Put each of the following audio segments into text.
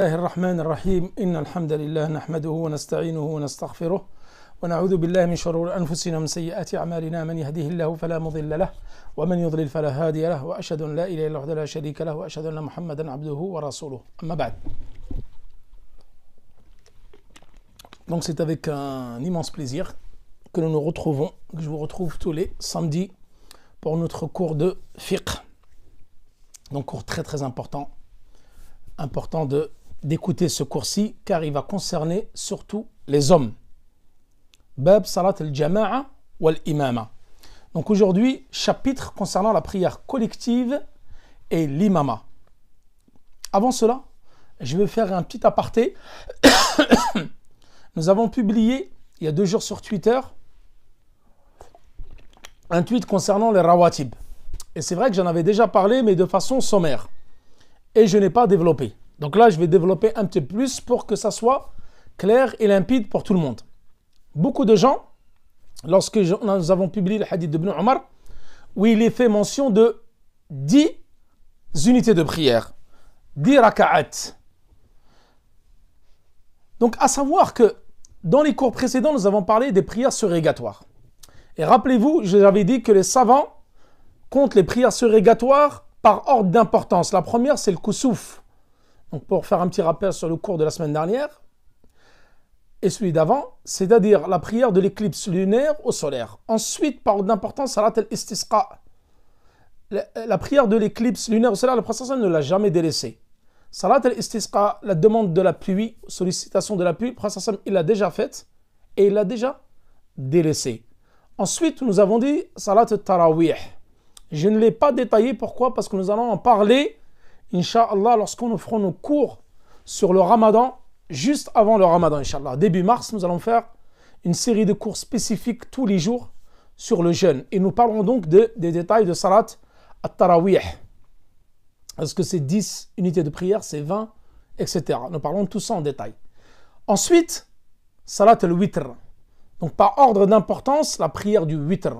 الله الرحمن الرحيم إن الحمد لله نحمده ونستعينه ونستغفره ونعوذ بالله من شرور أنفسنا ومن سيئات أعمالنا من يهده الله فلا مضل له ومن يضلل فلا هادي له وأشهد أن لا إله إلا الله وحده لا شريك له وأشهد أن محمدا عبده ورسوله أما بعد. Donc c'est avec un immense plaisir que nous nous retrouvons, que je vous retrouve tous les samedis pour notre cours de fiqh. Donc cours très important d'écouter ce cours-ci car il va concerner surtout les hommes. Bab salat al-jama'a wal-imama. Donc aujourd'hui, chapitre concernant la prière collective et l'imama. Avant cela, je vais faire un petit aparté. Nous avons publié il y a 2 jours sur Twitter un tweet concernant les rawatib. Et c'est vrai que j'en avais déjà parlé, mais de façon sommaire. Et je n'ai pas développé. Donc là, je vais développer un petit peu plus pour que ça soit clair et limpide pour tout le monde. Beaucoup de gens, lorsque nous avons publié le hadith d'Ibn Omar, où il est fait mention de 10 unités de prière, 10 raka'at. Donc à savoir que dans les cours précédents, nous avons parlé des prières surrogatoires. Et rappelez-vous, je vous avais dit que les savants comptent les prières surrogatoires par ordre d'importance. La première, c'est le kusuf. Donc pour faire un petit rappel sur le cours de la semaine dernière et celui d'avant, c'est-à-dire la prière de l'éclipse lunaire au solaire. Ensuite, par ordre d'importance, salat al-istisqa. La prière de l'éclipse lunaire au solaire, le prophète ne l'a jamais délaissée. Salat al-istisqa, la demande de la pluie, sollicitation de la pluie, le prophète il l'a déjà faite et il l'a déjà délaissée. Ensuite, nous avons dit salat al-tarawih. Je ne l'ai pas détaillé, pourquoi? Parce que nous allons en parler Inch'Allah, lorsqu'on nous fera nos cours sur le Ramadan, juste avant le Ramadan, Inch'Allah. Début mars, nous allons faire une série de cours spécifiques tous les jours sur le jeûne. Et nous parlerons donc des détails de Salat al-Tarawih. Est-ce que c'est 10 unités de prière, c'est 20, etc. Nous parlons de tout ça en détail. Ensuite, Salat al-Witr. Donc par ordre d'importance, la prière du Witr.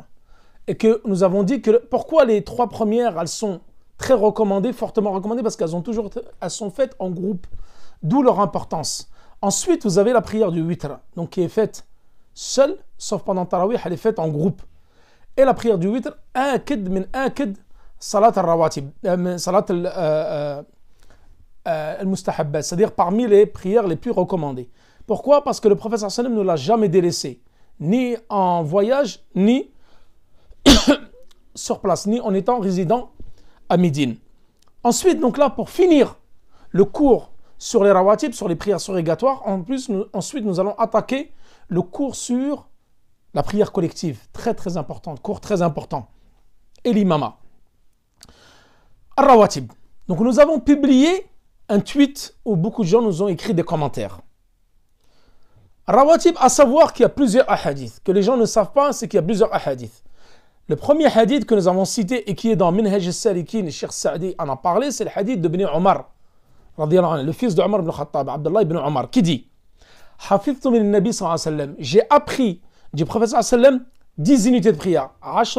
Et que nous avons dit que pourquoi les 3 premières, elles sont très recommandées, fortement recommandées, parce qu'elles sont faites en groupe, d'où leur importance. Ensuite, vous avez la prière du witr, donc qui est faite seule, sauf pendant Tarawih, elle est faite en groupe. Et la prière du witr, akid min akid salat al-rawatib, salat al-mustahabbat, c'est-à-dire parmi les prières les plus recommandées. Pourquoi? Parce que le prophète sallallahu alayhi wa sallam ne l'a jamais délaissé, ni en voyage, ni sur place, ni en étant résident à Médine. Ensuite, donc là, pour finir le cours sur les rawatib, sur les prières surrogatoires, ensuite nous allons attaquer le cours sur la prière collective, très important, cours très important, et l'imama. Al-rawatib. Donc nous avons publié un tweet où beaucoup de gens nous ont écrit des commentaires. Al-rawatib, à savoir qu'il y a plusieurs hadiths. Que les gens ne savent pas, c'est qu'il y a plusieurs hadiths. Le premier hadith que nous avons cité et qui est dans Minhaj al-Salikin, le Cheikh Saadi en a parlé, c'est le hadith de Ibn Omar, le fils de Omar ibn Khattab, Abdullah ibn Omar, qui dit Hafidhtu min al-Nabi sallallahu alayhi wa sallam, j'ai appris du prophète sallallahu alayhi wa sallam 10 unités de prière, 10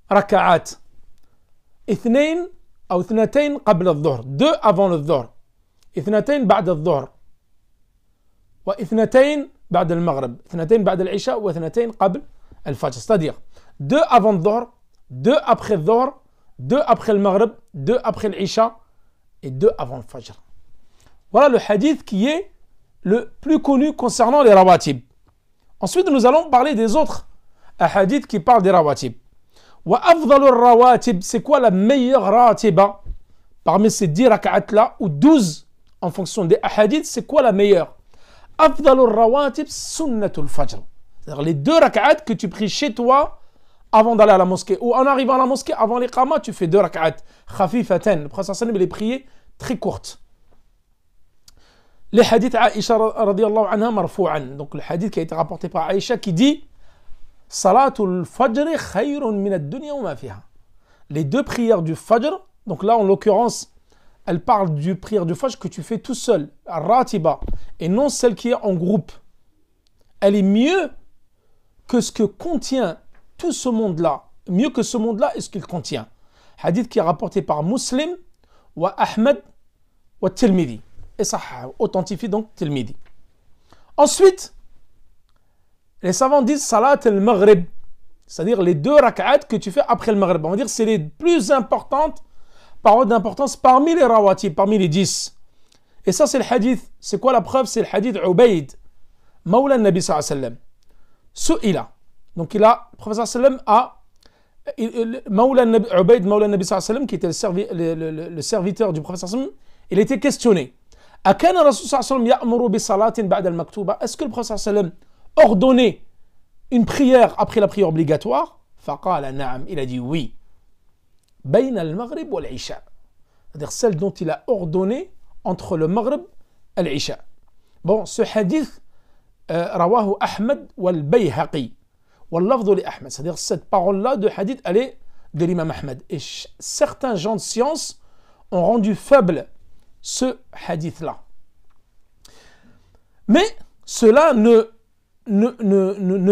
raka'at, 2 قبل الظهر, 2 avant le dhuhr, 2 بعد الظهر, و2 بعد المغرب, 2 بعد العشاء, و2 قبل الفجر, c'est-à-dire 2 avant le dhuhr, 2 après le dhuhr, 2 après le maghrib, 2 après l'isha et 2 avant le fajr. Voilà le hadith qui est le plus connu concernant les rawatib. Ensuite, nous allons parler des autres hadiths qui parlent des rawatib. Wa afdalu rawatib, c'est quoi la meilleure ratiba parmi ces 10 raka'at là, ou 12 en fonction des hadiths, c'est quoi la meilleure? Afdalu rawatib sunnatul fajr. C'est-à-dire les 2 raka'at que tu pries chez toi avant d'aller à la mosquée. Ou en arrivant à la mosquée, avant l'iqama, tu fais 2 raka'at. Khafifatan. Le prophète sallam, il est prié très courte. Les hadiths Aïcha radiyallahu anha marfou'an. Donc le hadith qui a été rapporté par Aïcha qui dit Salatul fajr khayrun min ad-dunya wa ma fiha. Les 2 prières du fajr, donc là en l'occurrence, elle parle du prière du fajr que tu fais tout seul, ratiba, et non celle qui est en groupe. Elle est mieux que ce que contient tout ce monde-là, mieux que ce monde-là et ce qu'il contient. Hadith qui est rapporté par Muslim, wa Ahmed, wa Tirmidhi. Et ça authentifie donc Tirmidhi. Ensuite, les savants disent Salat al-Maghrib, c'est-à-dire les 2 rak'at que tu fais après le Maghrib. On va dire c'est les plus importantes par ordre d'importance parmi les rawatib, parmi les 10. Et ça c'est le hadith. C'est quoi la preuve? C'est le hadith Ubayd, Mawla Nabi sallallahu alayhi wa sallam. Su'ila. Donc le professeur sallam a Ubayd Mawla Nabi sallallahu alayhi wa sallam, qui était le serviteur du professeur sallam, il était questionné. أكان الرسول صلى الله عليه وسلم يأمر بصلاة بعد المكتوبة? Est-ce que le prophète sallam ordonnait une prière après la prière obligatoire? فقال نعم. Il a dit oui. بين المغرب والعشاء. C'est-à-dire celle dont il a ordonné entre le Maghrib et l'Isha. Bon, ce hadith رواه أحمد والبيهقي واللفظ لأحمد. C'est-à-dire cette parole-là de hadith, elle est de l'imam Ahmed. Et certains gens de science ont rendu faible ce hadith-là. Mais cela ne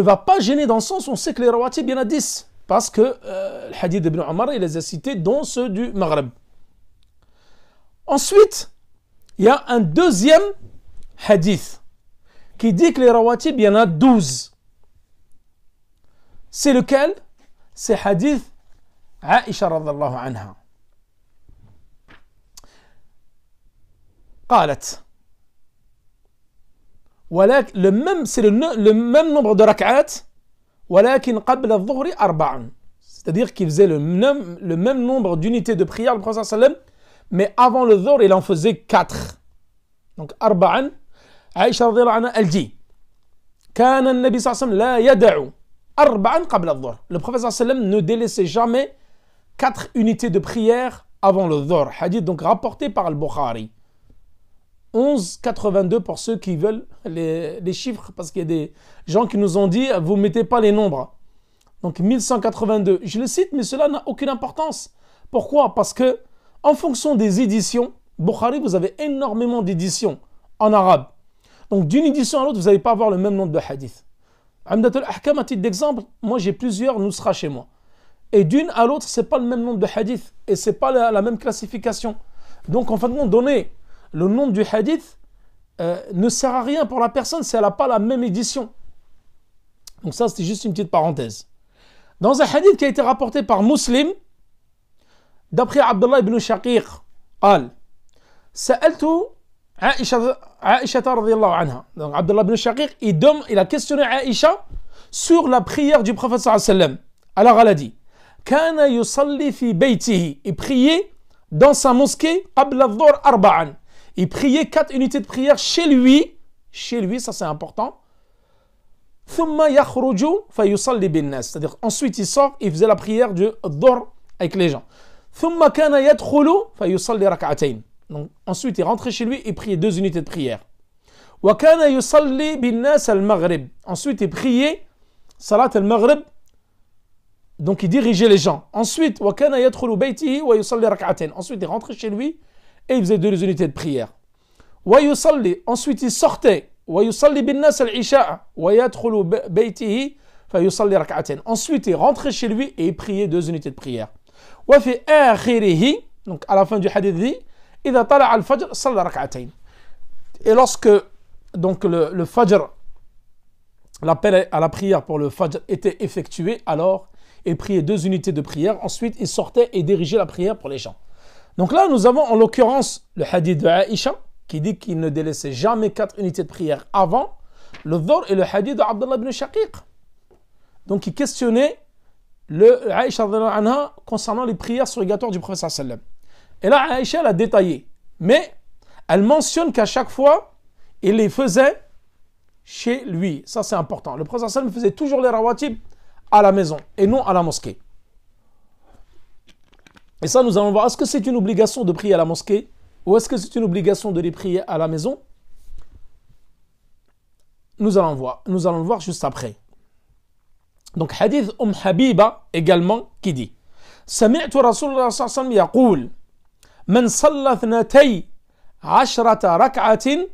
va pas gêner dans le sens où on sait que les rawatib, il y en a 10. Parce que le hadith d'Ibn Omar, il les a cités, dont ceux du Maghreb. Ensuite, il y a un deuxième hadith qui dit que les rawatib, il y en a 12. C'est lequel? C'est hadith Aïcha radhiyallahu anha. قالت ولكن c'est le même nombre de rak'at ولكن قبل الظهر 4. C'est-à-dire qu'il faisait le même nombre d'unités de prière, le prophète sallam, mais avant le dhuhr, il en faisait 4. Donc 4. Aïcha radhiyallahu anha, elle dit كان النبي صلى الله عليه وسلم لا يدع 4 قبل الظهر. Le prophète sallam ne délaissait jamais 4 unités de prière avant le dhuhr. Hadith donc rapporté par al-Bukhari. 11,82 pour ceux qui veulent les chiffres, parce qu'il y a des gens qui nous ont dit vous ne mettez pas les nombres. Donc 1182. Je le cite, mais cela n'a aucune importance. Pourquoi? Parce que en fonction des éditions, Bukhari, vous avez énormément d'éditions en arabe. Donc d'une édition à l'autre, vous n'allez pas avoir le même nombre de hadiths. Amdatul Ahkam, à titre d'exemple, moi j'ai plusieurs nusra chez moi. Et d'une à l'autre, ce n'est pas le même nombre de hadiths. Et ce n'est pas la même classification. Donc en fin de compte, donner le nom du hadith ne sert à rien pour la personne si elle n'a pas la même édition. Donc ça, c'était juste une petite parenthèse. Dans un hadith qui a été rapporté par Muslim, d'après Abdullah ibn Shaqiq, قال سألت عائشة رضي الله عنها. Donc Abdullah ibn Shaqiq, il a questionné Aïcha sur la prière du prophète sallallahu alayhi wa sallam. Alors elle a dit كان يصلي في بيته. Il priait dans sa mosquée قبل الظهر 4. Il priait 4 unités de prière chez lui, ça c'est important. ثم يخرج فيصلي بالناس. C'est-à-dire ensuite il sort, il faisait la prière du dhuhr avec les gens. ثم كان يدخل فيصلي ركعتين. Donc ensuite il rentrait chez lui et priait 2 unités de prière. وكان يصلي بالناس المغرب. Ensuite il priait salat al-maghrib. Donc il dirigeait les gens. Ensuite وكان يدخل بيته ويصلي ركعتين. Ensuite il rentrait chez lui et il faisait 2 unités de prière. ويصلي. Ensuite il sortait. ويصلي بالناس العشاء ويدخل بيته فيصلي ركعتين. Ensuite il rentrait chez lui et il priait 2 unités de prière. وفي آخره, donc à la fin du hadith dit إذا طلع الفجر صلى ركعتين. Et lorsque donc le fajr, l'appel à la prière pour le fajr était effectué, alors il priait 2 unités de prière. Ensuite il sortait et dirigeait la prière pour les gens. Donc là nous avons en l'occurrence le hadith de Aïcha qui dit qu'il ne délaissait jamais 4 unités de prière avant le dhuhr, et le hadith de Abdullah ibn Shaqiq, donc il questionnait le Aïcha anha concernant les prières surrogatoires du prophète sallam. Et là Aïcha elle a détaillé, mais elle mentionne qu'à chaque fois il les faisait chez lui. Ça c'est important. Le prophète sallam faisait toujours les rawatib à la maison et non à la mosquée. Et ça nous allons voir, est-ce que c'est une obligation de prier à la mosquée ou est-ce que c'est une obligation de les prier à la maison? Nous allons le voir juste après. Donc hadith Habiba également qui dit سمعت رسول الله صلى الله عليه وسلم يقول من صلى 12 ركعة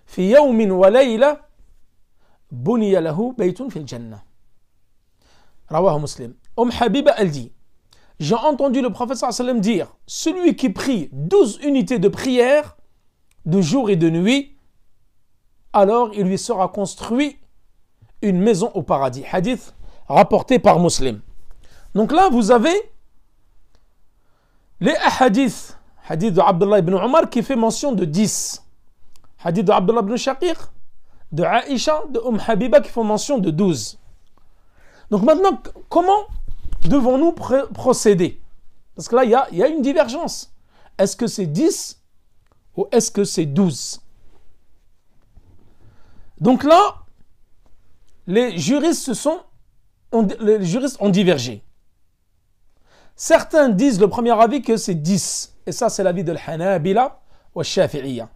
في يوم وليلة بني له بيت في الجنة. رواه مسلم. Habiba elle dit j'ai entendu le prophète sallallahu alayhi wa sallam dire, celui qui prie 12 unités de prière, de jour et de nuit, alors il lui sera construit une maison au paradis. Hadith rapporté par Muslim. Donc là, vous avez les hadiths. Hadith de Abdullah ibn Omar qui fait mention de 10. Hadith de Abdullah ibn Shaqiq, de Aïcha, de Habiba qui font mention de 12. Donc maintenant, comment devons-nous procéder? Parce que là, il y a une divergence. Est-ce que c'est 10 ou est-ce que c'est 12? Donc là, les juristes ont divergé. Certains disent le premier avis que c'est 10. Et ça, c'est l'avis de l'Hanabila ou Shafi'iyya.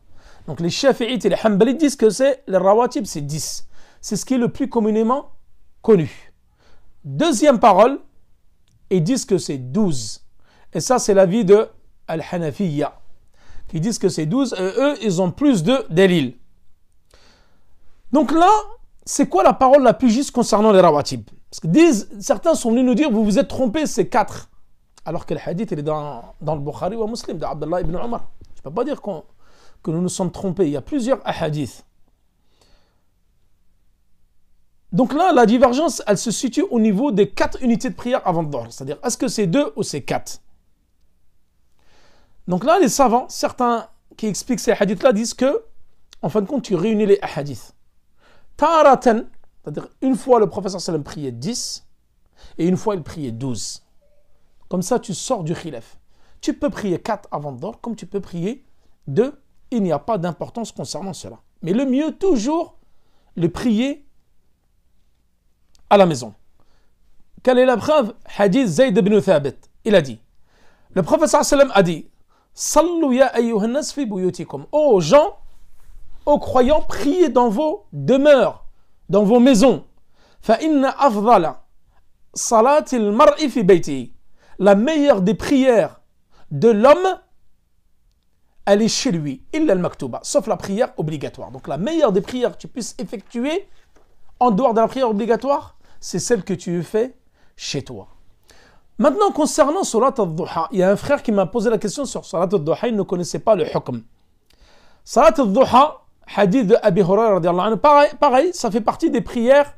Donc les Shafi'ites et les Hanbalites disent que c'est le rawatib, c'est 10. C'est ce qui est le plus communément connu. Deuxième parole, ils disent que c'est 12. Et ça, c'est l'avis de Al-Hanafiyya, qui disent que c'est 12. Et eux, ils ont plus de délil. Donc là, c'est quoi la parole la plus juste concernant les rawatib? Parce que certains sont venus nous dire, vous vous êtes trompés, c'est 4. Alors que le hadith, il est dans le Bukhari ou Muslim, d'Abdullah ibn Omar. Je ne peux pas dire que nous nous sommes trompés. Il y a plusieurs hadiths. Donc là, la divergence, elle se situe au niveau des 4 unités de prière avant le Dhuhr. C'est-à-dire, est-ce que c'est 2 ou c'est 4? Donc là, les savants, certains qui expliquent ces hadiths-là, disent que, en fin de compte, tu réunis les hadiths. Taratan, c'est-à-dire une fois le prophète sallam priait 10 et une fois il priait 12. Comme ça, tu sors du khilaf. Tu peux prier 4 avant le Dhuhr, comme tu peux prier 2. Il n'y a pas d'importance concernant cela. Mais le mieux, toujours, le prier à la maison. Quelle est la preuve? Hadith Zayd ibn Thabit. Il a dit, le prophète sallam a dit, Sallu ya ayyuhan nas fi buyutikum. Ô gens, ô croyants, priez dans vos demeures, dans vos maisons. Fa inna afdala salatil mar'i fi bayti. La meilleure des prières de l'homme, elle est chez lui, illa al-maktuba, sauf la prière obligatoire. Donc la meilleure des prières que tu puisses effectuer en dehors de la prière obligatoire, c'est celle que tu fais chez toi. Maintenant, concernant Salat al-Duha, il y a un frère qui m'a posé la question sur Salat al-Duha, il ne connaissait pas le hukm. Salat al-Duha, hadith de Abi Hurayra radiyallahu anhu, pareil, ça fait partie des prières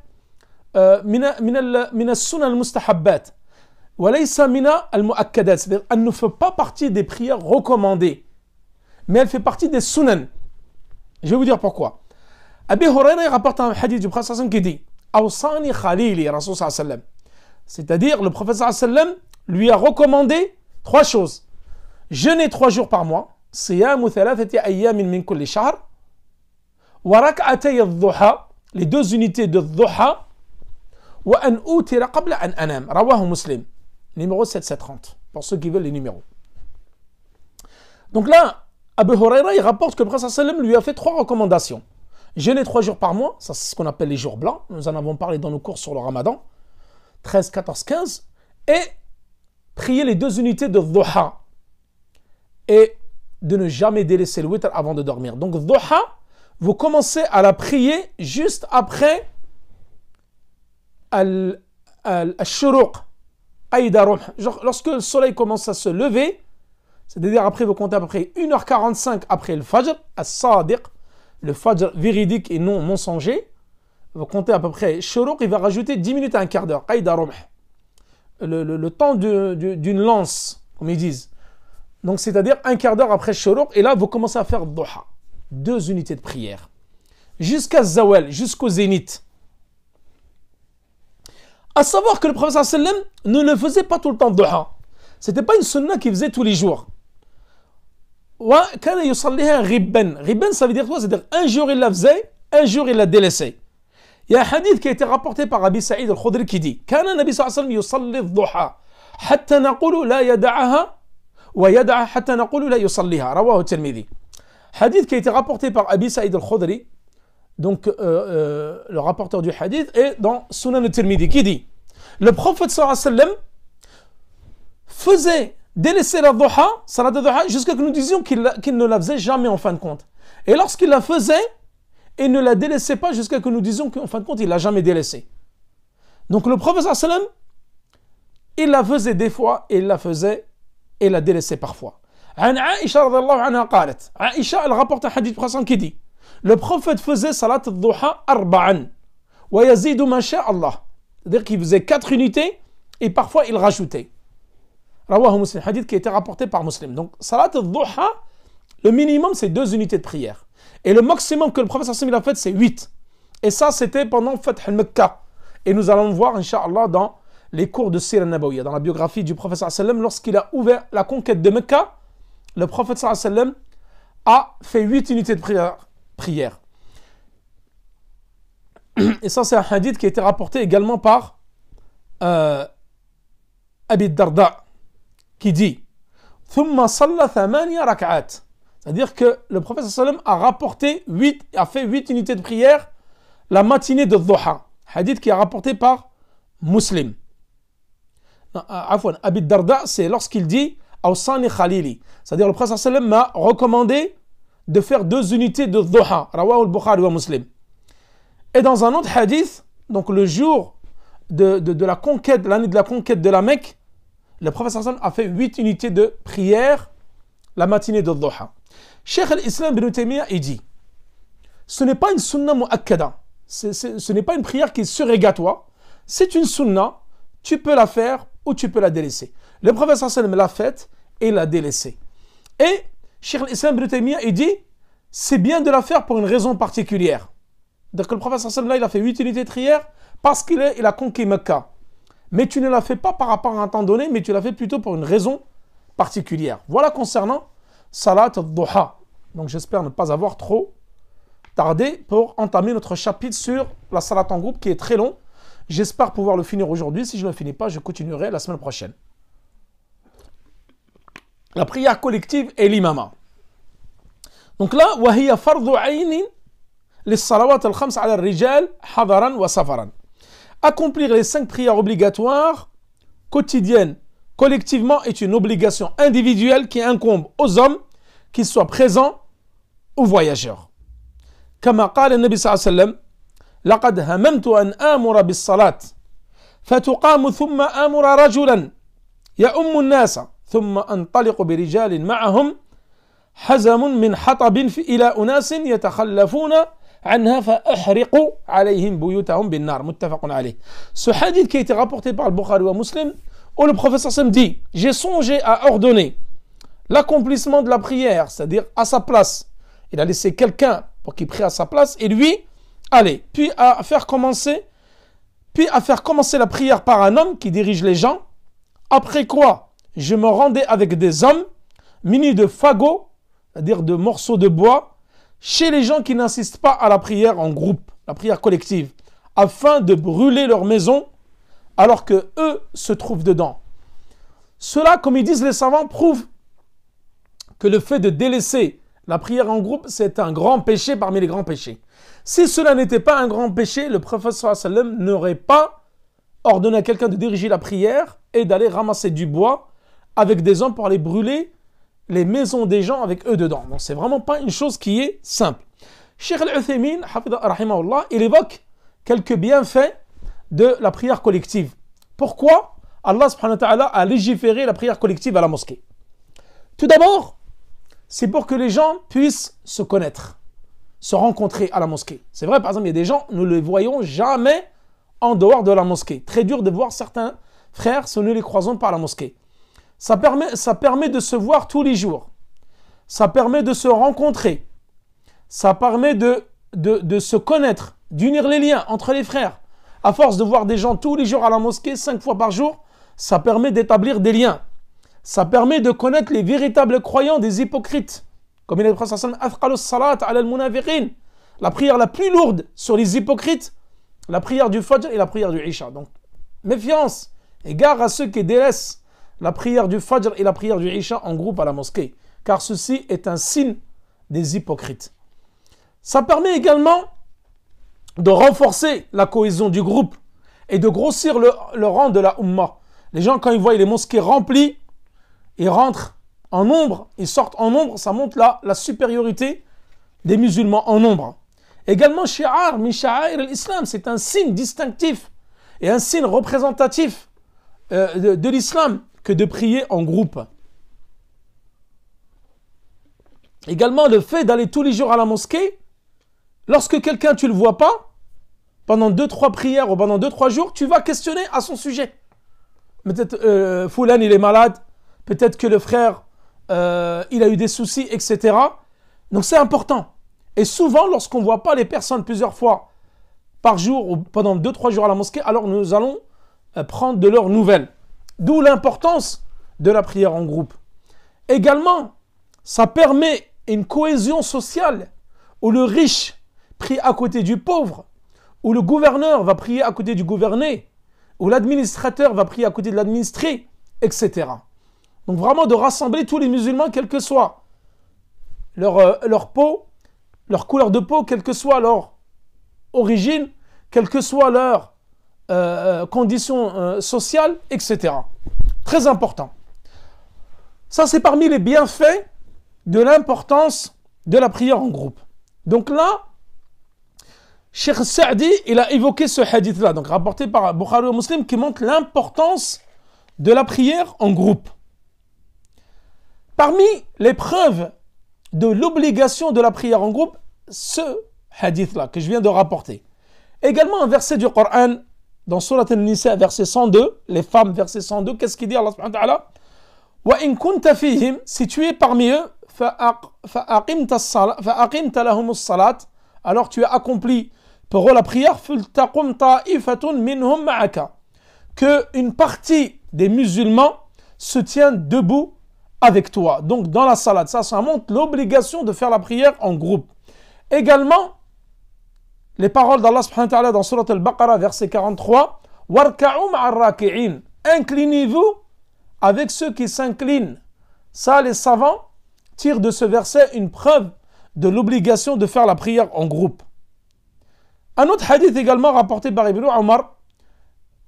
min as-sunan al-mustahabbat. C'est-à-dire, elle ne fait pas partie des prières recommandées, mais elle fait partie des sunan. Je vais vous dire pourquoi. Abi Hurayra rapporte un hadith du prophète qui dit Awsani Khalili, Rasul sallam. C'est-à-dire, le prophète sallam lui a recommandé 3 choses. Jeûner 3 jours par mois, siyamu thalathati ayyamin min kulli shahr, wa rak'atay ad-duha, les 2 unités de dhuha, wa an utira qabla an anam, rawahu Muslim. Numéro 7730, pour ceux qui veulent les numéros. Donc là, Abu Hurayra, il rapporte que le prophète sallam lui a fait 3 recommandations. Jeûner 3 jours par mois, ça c'est ce qu'on appelle les jours blancs. Nous en avons parlé dans nos cours sur le Ramadan. 13, 14, 15. Et prier les 2 unités de dhuha. Et de ne jamais délaisser le witr avant de dormir. Donc dhuha, vous commencez à la prier juste après al-shuruq. Lorsque le soleil commence à se lever, c'est-à-dire après vous comptez à peu près 1h45 après le fajr, as-sadiq, le fajr véridique et non mensonger, vous comptez à peu près shuruq, il va rajouter 10 minutes à un quart d'heure, le temps d'une lance, comme ils disent. Donc c'est-à-dire un quart d'heure après shuruq, et là vous commencez à faire dhuha, 2 unités de prière, jusqu'à zawal, jusqu'au zénith. À savoir que le prophète sallam ne le faisait pas tout le temps dhuha. C'était pas une sunna qu'il faisait tous les jours. Wa kana yusalliha ghibban. Ghibban, ça veut dire quoi? C'est-à-dire un jour il la faisait, un jour il la délaissait. Il y a un hadith qui a été rapporté par Abi Sa'id al-Khudri qui dit Kana Nabi sallallahu alayhi wa sallam yusalli ad-dhuha hatta naqulu la yada'aha wa yada'a hatta naqulu la yusalliha. Rawahu Tirmidhi. Hadith qui a été rapporté par Abi Sa'id al-Khudri, donc le rapporteur du hadith, est dans Sunan al-Tirmidhi qui dit le prophète sallallahu alayhi wa sallam faisait délaisser la dhuha, salat de dhuha, jusqu'à ce que nous disions qu'il ne la faisait jamais en fin de compte. Et lorsqu'il la faisait, il ne la délaissait pas jusqu'à ce que nous disions qu'en fin de compte, il ne l'a jamais délaissée. Donc le prophète sallallahu alayhi wa sallam il la faisait des fois et il la faisait et la délaissait parfois. عن عائشة رضي الله عنها قالت, Aïcha, elle rapporte un hadith présent qui dit, le prophète faisait salat al-duha arba'an wa yazidu ma sha Allah. C'est-à-dire qu'il faisait 4 unités et parfois il rajoutait. Rawahu Muslim, hadith qui a été rapporté par Muslim. Donc salat al-duha, le minimum c'est 2 unités de prière. Et le maximum que le prophète sallallahu alayhi wa sallam a fait c'est 8. Et ça c'était pendant Fath al-Mekka. Et nous allons le voir Inch'Allah dans les cours de Sira Nabawiyya, dans la biographie du prophète sallallahu alayhi wa sallam, lorsqu'il a ouvert la conquête de Mekka, le prophète sallallahu alayhi wa sallam a fait 8 unités de prière. Et ça c'est un hadith qui a été rapporté également par Abi Darda, qui dit ثم صلى 8 ركعات. C'est-à-dire que le prophète sallallahu alayhi wa sallam a rapporté 8, a fait 8 unités de prière la matinée de Dhuha. Hadith qui est rapporté par Muslim. Abi Darda, c'est lorsqu'il dit Awsani Khalili. C'est-à-dire le prophète sallallahu alayhi wa sallam m'a recommandé de faire 2 unités de Dhuha. Rawahu al-Bukhari wa Muslim. Et dans un autre hadith, donc le jour de la conquête, l'année de la conquête de la Mecque, le prophète sallallahu alayhi wa sallam a fait 8 unités de prière la matinée de Dhuha. Cheikh al-Islam ibn Taymiyyah, il dit, ce n'est pas une sunna mu'akkada, ce n'est pas une prière qui est surégatoire, c'est une sunna, tu peux la faire ou tu peux la délaisser. Le prophète sallallahu alayhi wa sallam l'a faite et l'a délaissée. Et Cheikh al-Islam ibn Taymiyyah, il dit, c'est bien de la faire pour une raison particulière. Donc le prophète sallallahu alayhi wa sallam, il a fait 8 unités de prière parce qu'il a conquis Mecca. Mais tu ne la fais pas par rapport à un temps donné, mais tu la fais plutôt pour une raison particulière. Voilà concernant Salat al-Duha. Donc j'espère ne pas avoir trop tardé pour entamer notre chapitre sur la Salat en groupe qui est très long. J'espère pouvoir le finir aujourd'hui. Si je ne le finis pas, je continuerai la semaine prochaine. La prière collective et l'imama. Donc là, وهي فرض عين للصلوات الخمس على الرجال حضرا وسفرا. Accomplir les 5 prières obligatoires quotidiennes collectivement est une obligation individuelle qui incombe aux hommes, qu'ils soient présents ou voyageurs. كما قال النبي صلى الله عليه وسلم لقد هممت أن آمر بالصلاة فتقام ثم آمر رجلا يؤم الناس ثم أنطلق برجال معهم حزم من حطب إلى أناس يتخلفون عنها فأحرق عليهم بيوتهم بالنار متفق عليه. Ce hadith qui a été rapporté par le Bukhari wa Muslim, où le prophète sallam dit, j'ai songé à ordonner l'accomplissement de la prière, c'est-à-dire à sa place. Il a laissé quelqu'un pour qu'il prie à sa place et lui, allez, puis à faire commencer la prière par un homme qui dirige les gens. Après quoi, je me rendais avec des hommes munis de fagots, c'est-à-dire de morceaux de bois, chez les gens qui n'insistent pas à la prière en groupe, la prière collective, afin de brûler leur maison alors que eux se trouvent dedans. Cela, comme ils disent les savants, prouve que le fait de délaisser la prière en groupe, c'est un grand péché parmi les grands péchés. Si cela n'était pas un grand péché, le prophète sallallahu alayhi wa sallam n'aurait pas ordonné à quelqu'un de diriger la prière et d'aller ramasser du bois avec des hommes pour aller brûler les maisons des gens avec eux dedans. Donc c'est vraiment pas une chose qui est simple. Cheikh Al-Uthaymin, rahimahullah, il évoque quelques bienfaits de la prière collective. Pourquoi Allah subhanahu wa ta'ala a légiféré la prière collective à la mosquée? Tout d'abord, c'est pour que les gens puissent se connaître, se rencontrer à la mosquée. C'est vrai, par exemple, il y a des gens, nous ne les voyons jamais en dehors de la mosquée. Très dur de voir certains frères si nous ne les croisons pas à la mosquée. Ça permet de se voir tous les jours. Ça permet de se rencontrer. Ça permet de se connaître, d'unir les liens entre les frères. À force de voir des gens tous les jours à la mosquée, 5 fois par jour, ça permet d'établir des liens. Ça permet de connaître les véritables croyants des hypocrites. Comme il est dit, la prière la plus lourde sur les hypocrites, la prière du Fajr et la prière du Isha. Donc, méfiance et gare à ceux qui délaissent la prière du Fajr et la prière du Isha en groupe à la mosquée, car ceci est un signe des hypocrites. Ça permet également de renforcer la cohésion du groupe et de grossir le rang de la Ummah. Les gens, quand ils voient les mosquées remplies, ils rentrent en nombre, ils sortent en nombre, ça montre la supériorité des musulmans en nombre. Également, shi'ar min sha'air al-Islam, c'est un signe distinctif et un signe représentatif de l'islam que de prier en groupe. Également, le fait d'aller tous les jours à la mosquée, lorsque quelqu'un, tu ne le vois pas, pendant 2-3 prières ou pendant 2-3 jours, tu vas questionner à son sujet. Peut-être Foulan, il est malade, peut-être que le frère, il a eu des soucis, etc. Donc c'est important. Et souvent, lorsqu'on ne voit pas les personnes plusieurs fois par jour ou pendant 2-3 jours à la mosquée, alors nous allons prendre de leurs nouvelles. D'où l'importance de la prière en groupe. Également, ça permet une cohésion sociale où le riche prie à côté du pauvre, où le gouverneur va prier à côté du gouverné, où l'administrateur va prier à côté de l'administré, etc. Donc vraiment de rassembler tous les musulmans, quelle que soit leur peau, leur couleur de peau, quelle que soit leur origine, quelle que soit leur condition sociale, etc. Très important. Ça, c'est parmi les bienfaits de l'importance de la prière en groupe. Donc là, Cheikh Saadi, il a évoqué ce hadith-là, donc rapporté par Bukhari et Muslim, qui montre l'importance de la prière en groupe. Parmi les preuves de l'obligation de la prière en groupe, ce hadith-là que je viens de rapporter. Également un verset du Coran, dans Surat An-Nisa, verset 102, les femmes, verset 102, qu'est-ce qu'il dit Allah subhanahu wa ta'ala? Wa in kunta fihim, si tu es parmi eux, fa'aqimta lahumus salat, alors tu as accompli pour eux la prière, fultaqum ta'ifatun minhum ma'aka, que une partie des musulmans se tient debout avec toi. Donc dans la salat, ça montre l'obligation de faire la prière en groupe. Également, les paroles d'Allah subhanahu wa ta'ala dans Surat Al-Baqarah, verset 43, warka'u ma'ar raki'in, inclinez-vous avec ceux qui s'inclinent. Ça, les savants tirent de ce verset une preuve de l'obligation de faire la prière en groupe. Un autre hadith également rapporté par Ibn Omar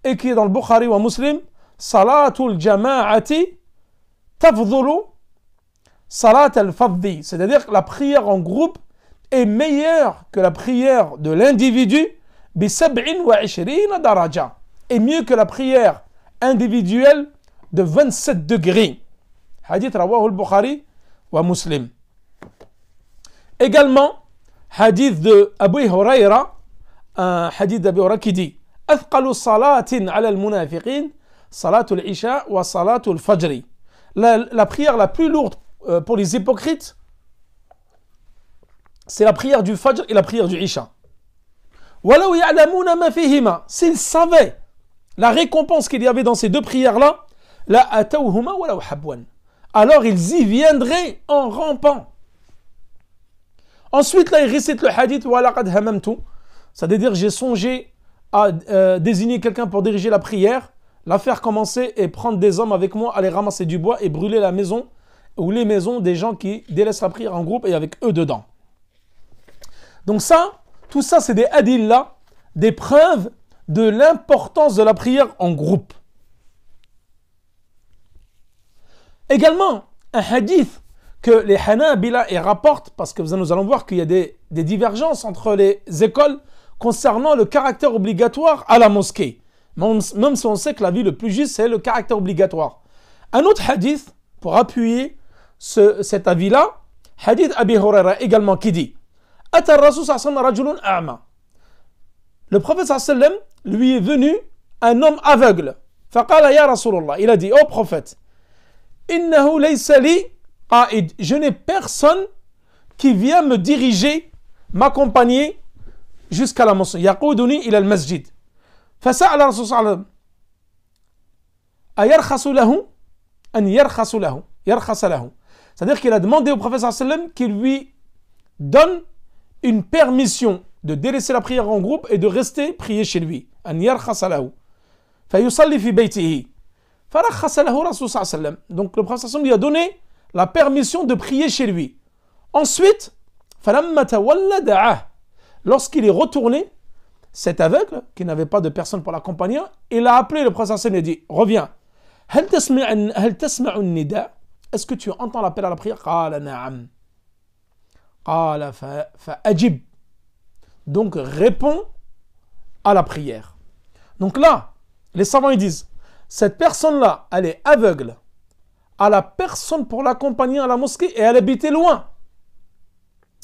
et qui est dans le Bukhari ou Muslim, Salatul jama'ati tafdhulu salat al-fadhi, c'est-à-dire que la prière en groupe est meilleure que la prière de l'individu bi 27 daraja, et mieux que la prière individuelle de 27 degrés. Hadith rawahu al-Bukhari wa Muslim. Également, hadith de Abu Huraira, un hadith d'Abu Huraira qui dit Athqalu salatin ala al-munafiqin, salatul isha wa salatul fajri. La prière la plus lourde pour les hypocrites, c'est la prière du Fajr et la prière du Isha. Walau ya'lamuna ma fihima, s'ils savaient la récompense qu'il y avait dans ces deux prières-là, la atawhuma walau habwan, alors ils y viendraient en rampant. Ensuite, là, il récite le hadith wa laqad hamamtu, c'est-à-dire j'ai songé à désigner quelqu'un pour diriger la prière, la faire commencer et prendre des hommes avec moi, aller ramasser du bois et brûler la maison ou les maisons des gens qui délaissent la prière en groupe et avec eux dedans. Donc ça, tout ça, c'est des adillas, des preuves de l'importance de la prière en groupe. Également, un hadith que les Hanabila rapportent, parce que nous allons voir qu'il y a des divergences entre les écoles concernant le caractère obligatoire à la mosquée. Même si on sait que l'avis le plus juste, c'est le caractère obligatoire. Un autre hadith, pour appuyer cet avis-là, hadith Abi Huraira également qui dit Ata Rasul sallallahu alayhi wa sallam a'ma. Le prophète sallallahu alayhi wa sallam lui est venu un homme aveugle. Faqala ya Rasulullah, il a dit, ô prophète, innahu laysa li qa'id, je n'ai personne qui vient me diriger, m'accompagner jusqu'à la mosquée. Yaquduni ila al-masjid. فسأل الرسول صلى الله عليه وسلم أيرخص له أن يرخص له, c'est-à-dire qu'il a demandé au prophète sallallahu alayhi wa sallam qu'il lui donne une permission de délaisser la prière en groupe et de rester prier chez lui. أن يرخص له فيصلي في بيته فرخص له الرسول صلى الله عليه وسلم. Donc le prophète sallallahu alayhi wa sallam lui a donné la permission de prier chez lui. Ensuite, فلما تولى دعاه, lorsqu'il est retourné, cet aveugle, qui n'avait pas de personne pour l'accompagner, il a appelé le prophète sallallahu alayhi wa sallam et dit, reviens. هل تسمع النداء, est-ce que tu entends l'appel à la prière? قال نعم. قال فأجب, donc réponds à la prière. Donc là, les savants ils disent, cette personne-là, elle est aveugle, à la personne pour l'accompagner à la mosquée et elle habitait loin.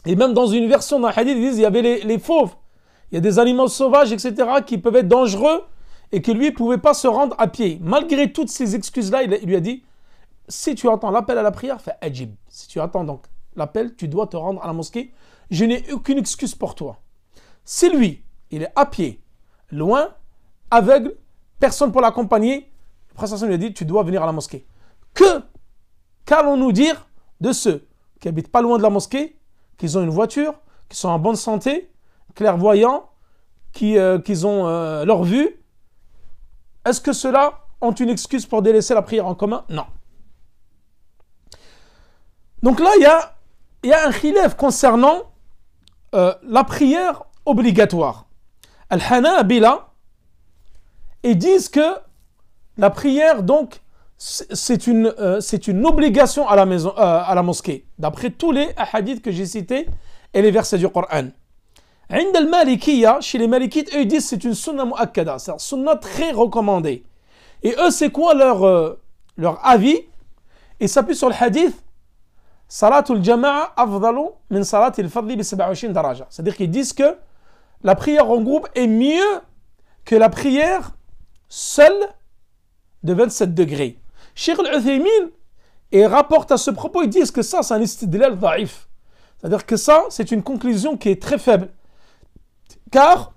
Et même dans une version d'un hadith, ils disent il y avait les fauves, il y a des animaux sauvages, etc., qui peuvent être dangereux et que lui ne pouvait pas se rendre à pied. Malgré toutes ces excuses-là, il lui a dit si tu entends l'appel à la prière, fais ajib. Si tu attends donc l'appel, tu dois te rendre à la mosquée. Je n'ai aucune excuse pour toi. Si lui, il est à pied, loin, aveugle, personne pour l'accompagner, le prophète lui a dit tu dois venir à la mosquée. Qu'allons-nous dire de ceux qui habitent pas loin de la mosquée, qui ont une voiture, qui sont en bonne santé, clairvoyants, qui ont leur vue? Est-ce que ceux-là ont une excuse pour délaisser la prière en commun? Non. Donc là, il y a un khilaf concernant la prière obligatoire. Al-Hanabila, ils disent que la prière, donc, c'est une obligation à la maison, à la mosquée, d'après tous les hadiths que j'ai cités et les versets du Coran. عند المالكية, chez les Malikites, eux ils disent c'est une sunna mu'akkada, c'est une sunna très recommandée. Et eux, c'est quoi leur avis? Ils s'appuient sur le hadith Salatul jama'a afdalu min salatil fadli bi 27 daraja. C'est-à-dire qu'ils disent que la prière en groupe est mieux que la prière seule de 27 degrés. Cheikh Al-Uthaymin, et rapporte à ce propos, ils disent que ça, c'est un istidlal da'if. C'est-à-dire que ça, c'est une conclusion qui est très faible. Car,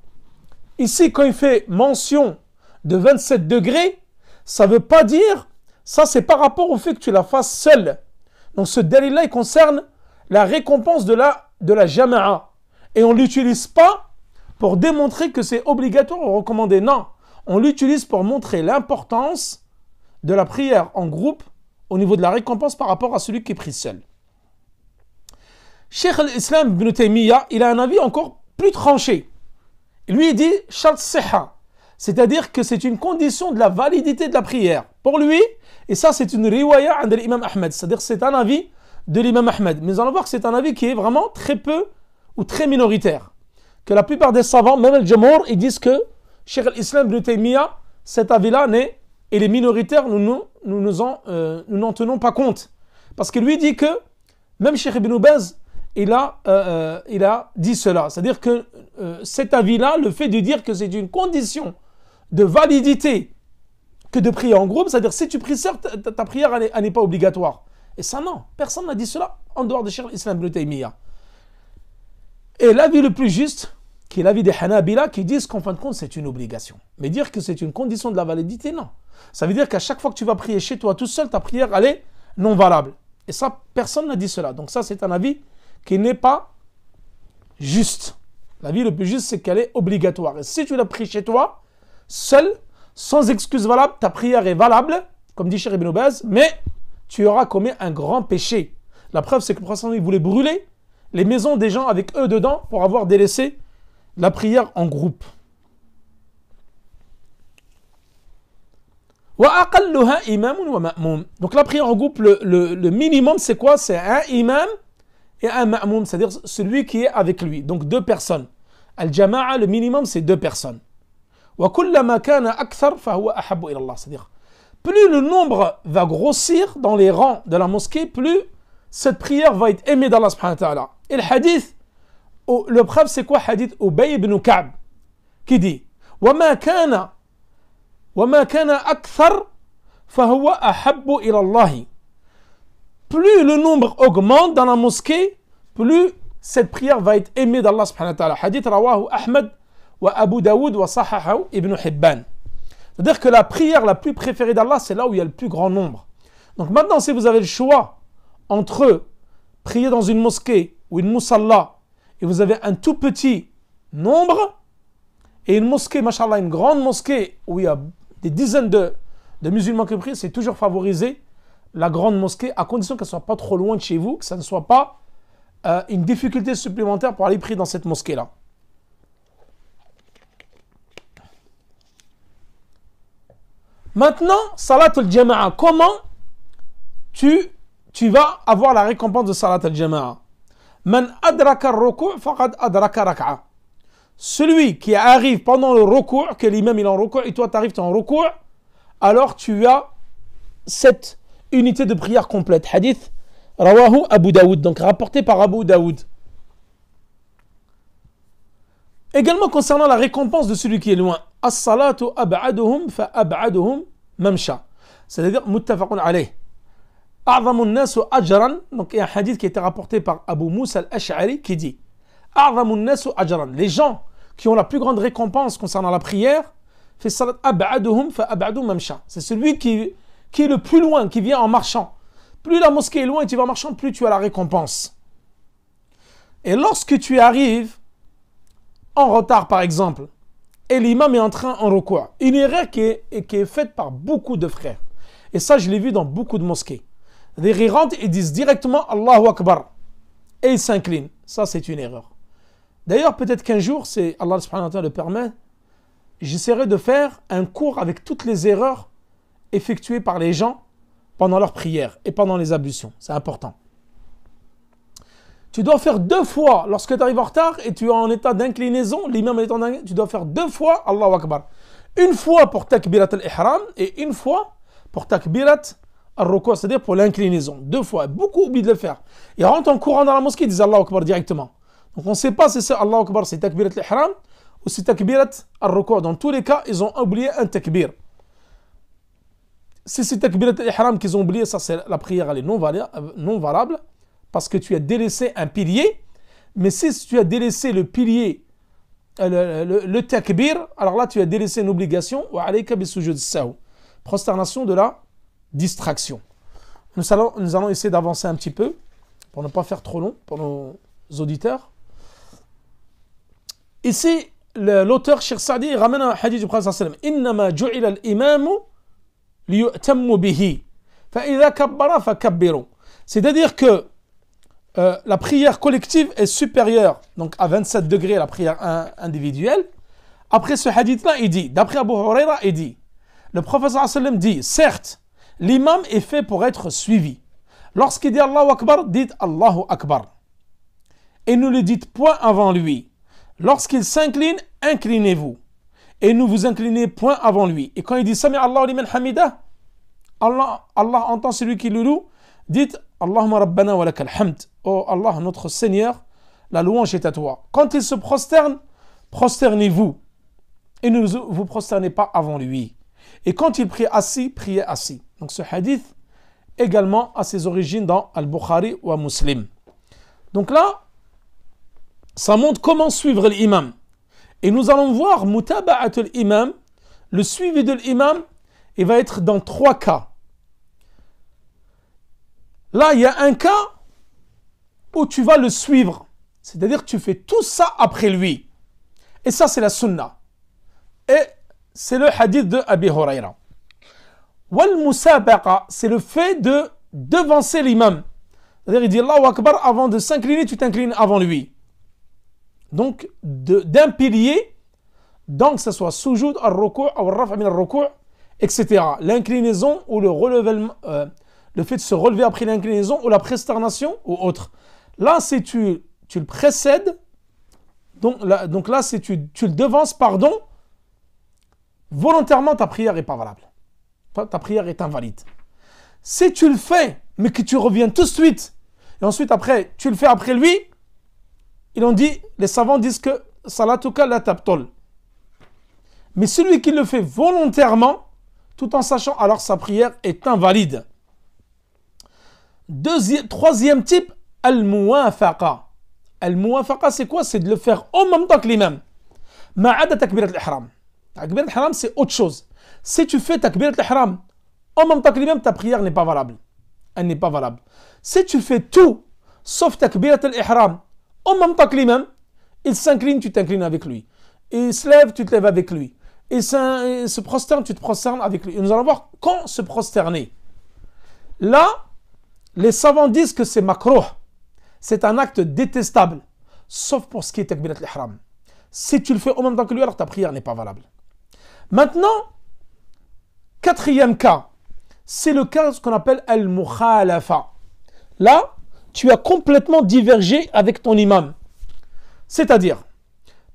ici, quand il fait mention de 27 degrés, ça ne veut pas dire, ça c'est par rapport au fait que tu la fasses seule. Donc ce dalil-là, il concerne la récompense de la jama'a. Et on ne l'utilise pas pour démontrer que c'est obligatoire ou recommandé. Non, on l'utilise pour montrer l'importance de la prière en groupe au niveau de la récompense par rapport à celui qui est pris seul. Cheikh al-Islam ibn Taymiyyah, il a un avis encore plus tranché. Lui, il dit shart siha, c'est-à-dire que c'est une condition de la validité de la prière. Pour lui, et ça c'est une riwaya de l'imam Ahmed, c'est-à-dire c'est un avis de l'imam Ahmed. Mais nous allons voir que c'est un avis qui est vraiment très peu ou très minoritaire. Que la plupart des savants, même le Jamhur, ils disent que Cheikh al-Islam ibn Taymiyyah, cet avis-là, il est minoritaire, nous n'en tenons pas compte. Parce que lui dit que, même Cheikh Ibn Baz, il a dit cela. C'est-à-dire que cet avis-là, le fait de dire que c'est une condition de validité que de prier en groupe, c'est-à-dire si tu pries seul, ta prière elle n'est pas obligatoire. Et ça non, personne n'a dit cela en dehors de Cheikh al-Islam ibn Taymiyyah. Et l'avis le plus juste, qui est l'avis des Hanabila, qui disent qu'en fin de compte c'est une obligation. Mais dire que c'est une condition de la validité, non. Ça veut dire qu'à chaque fois que tu vas prier chez toi tout seul, ta prière elle est non valable. Et ça, personne n'a dit cela. Donc ça c'est un avis qui n'est pas juste. L'avis le plus juste, c'est qu'elle est obligatoire. Et si tu l'as pris chez toi, seul, sans excuse valable, ta prière est valable, comme dit Cheikh Ibn Baz, mais tu auras commis un grand péché. La preuve, c'est que le prophète voulait brûler les maisons des gens avec eux dedans pour avoir délaissé la prière en groupe. Donc la prière en groupe, le minimum, c'est quoi? C'est un imam et un ma'moum, c'est-à-dire celui qui est avec lui. Donc deux personnes. Al-jama'a, le minimum, c'est deux personnes. C'est-à-dire, plus le nombre va grossir dans les rangs de la mosquée, plus cette prière va être aimée d'Allah subhanahu wa ta'ala. Et le hadith, le preuve, c'est quoi? Hadith Ubay ibn Ka'b, qui dit وَمَا كَانَ أَكْثَرْ فَهُوَ أَحَبُّ إِلَى اللَّهِ. Plus le nombre augmente dans la mosquée, plus cette prière va être aimée d'Allah subhanahu wa ta'ala. Hadith rawahu Ahmed wa Abu Daoud wa sahahahu Ibn Hibban. C'est-à-dire que la prière la plus préférée d'Allah, c'est là où il y a le plus grand nombre. Donc maintenant, si vous avez le choix entre prier dans une mosquée ou une musalla, et vous avez un tout petit nombre, et une mosquée, mashallah, une grande mosquée où il y a des dizaines de musulmans qui prient, c'est toujours favoriser la grande mosquée, à condition qu'elle ne soit pas trop loin de chez vous, que ça ne soit pas une difficulté supplémentaire pour aller prier dans cette mosquée-là. Maintenant, Salat al-Jama'a, comment tu vas avoir la récompense de Salat al-Jama'a? Man adraka al-ruku' faqad adraka rak'a. Celui qui arrive pendant le ruku', que l'imam il est en ruku' et toi tu arrives en ruku', alors tu as cette unité de prière complète. Hadith Rawahu Abu Daoud, donc rapporté par Abu Daoud. Également concernant la récompense de celui qui est loin. As-salatu ab'aduhum fa ab'aduhum mamsha. C'est-à-dire muttafaqun alayh. A'zamun nasu ajran, donc il y a un hadith qui a été rapporté par Abu Musa al-Ash'ari qui dit A'zamun nasu ajran, les gens qui ont la plus grande récompense concernant la prière, fait salat ab'aduhum fa ab'aduhum mamsha. C'est celui qui est le plus loin, qui vient en marchant. Plus la mosquée est loin et tu vas en marchant, plus tu as la récompense. Et lorsque tu arrives en retard par exemple, et l'imam est en train en recours, une erreur qui est faite par beaucoup de frères. Et ça, je l'ai vu dans beaucoup de mosquées. Ils rentrent et disent directement Allahu Akbar. Et ils s'inclinent. Ça, c'est une erreur. D'ailleurs, peut-être qu'un jour, si Allah subhanahu wa ta'ala le permet, j'essaierai de faire un cours avec toutes les erreurs effectuées par les gens pendant leur prière et pendant les ablutions. C'est important. Tu dois faire 2 fois lorsque tu arrives en retard et tu es en état d'inclinaison, l'imam est en inclinaison, tu dois faire 2 fois Allahu Akbar. Une fois pour takbirat al-ihram et une fois pour takbirat al-ruku', c'est-à-dire pour l'inclinaison. 2 fois. Beaucoup oublient de le faire. Ils rentrent en courant dans la mosquée, ils disent Allahu Akbar directement. Donc on ne sait pas si c'est Allahu Akbar, c'est takbirat al-ihram ou c'est takbirat al-ruku'. Dans tous les cas, ils ont oublié un takbir. Si c'est takbirat al-ihram qu'ils ont oublié, ça c'est la prière, elle est non valable. Parce que tu as délaissé un pilier, mais si tu as délaissé le pilier, le takbir, alors là tu as délaissé une obligation, wa alayka bisujud sahu, prosternation de la distraction. Nous allons essayer d'avancer un petit peu, pour ne pas faire trop long pour nos auditeurs. Ici, l'auteur Cheikh Saadi ramène un hadith du prophète sallallahu alayhi wa sallam. Innama ju'ila al-imamu liyu'tammu bihi, fa idha kabbara fa kabbiru. C'est-à-dire que la prière collective est supérieure donc à 27 degrés à la prière individuelle. Après ce hadith-là, il dit, d'après Abu Huraira, il dit, le prophète sallallahu alayhi wa sallam dit, certes, l'imam est fait pour être suivi. Lorsqu'il dit Allahu Akbar, dites Allahu Akbar. Et ne le dites point avant lui. Lorsqu'il s'incline, inclinez-vous. Et ne vous inclinez point avant lui. Et quand il dit Sami Allahu liman hamidah, Allah entend celui qui le loue, dites Allahumma rabbana wa lakal hamd. Oh Allah, notre Seigneur, la louange est à toi. Quand il se prosterne, prosternez-vous. Et ne vous prosternez pas avant lui. Et quand il prie assis, priez assis. Donc ce hadith également a ses origines dans Al-Bukhari ou à Muslim. Donc là, ça montre comment suivre l'imam. Et nous allons voir mutaba'at l'imam, le suivi de l'imam, il va être dans 3 cas. Là, il y a un cas où tu vas le suivre. C'est-à-dire que tu fais tout ça après lui. Et ça, c'est la sunna. Et c'est le hadith de Abi Huraira. Wal musabaqa, c'est le fait de devancer l'imam. C'est-à-dire, il dit Allahu Akbar, avant de s'incliner, tu t'inclines avant lui. Donc, d'un pilier, donc que ce soit sujoud, al-ruku' ou al-raf' min al-ruku', etc. L'inclinaison ou le relèvement, le fait de se relever après l'inclinaison ou la prosternation ou autre. Là, si tu le précèdes, donc là, si tu le devances, volontairement, ta prière n'est pas valable. Ta prière est invalide. Si tu le fais, mais que tu reviens tout de suite, et ensuite après, tu le fais après lui, les savants disent que salatuka la tabtol. Mais celui qui le fait volontairement, tout en sachant, alors sa prière est invalide. Troisième type, al-muwafaqa. Al-muwafaqa, c'est quoi? C'est de le faire en même temps que l'imam. Ma'ada takbirat al-ihram. Takbirat al-ihram, c'est autre chose. Si tu fais takbirat al-ihram en même temps que l'imam, ta prière n'est pas valable. Elle n'est pas valable. Si tu fais tout, sauf takbirat al-ihram, en même temps que l'imam, il s'incline, tu t'inclines avec lui. Il se lève, tu te lèves avec lui. Il se prosterne, tu te prosternes avec lui. Et nous allons voir quand se prosterner. Là, les savants disent que c'est makruh. C'est un acte détestable. Sauf pour ce qui est takbirat al-ihram. Si tu le fais en même temps que lui, alors ta prière n'est pas valable. Maintenant, 4e cas, c'est le cas ce qu'on appelle al-mukhalafa. Là, tu as complètement divergé avec ton imam. C'est-à-dire,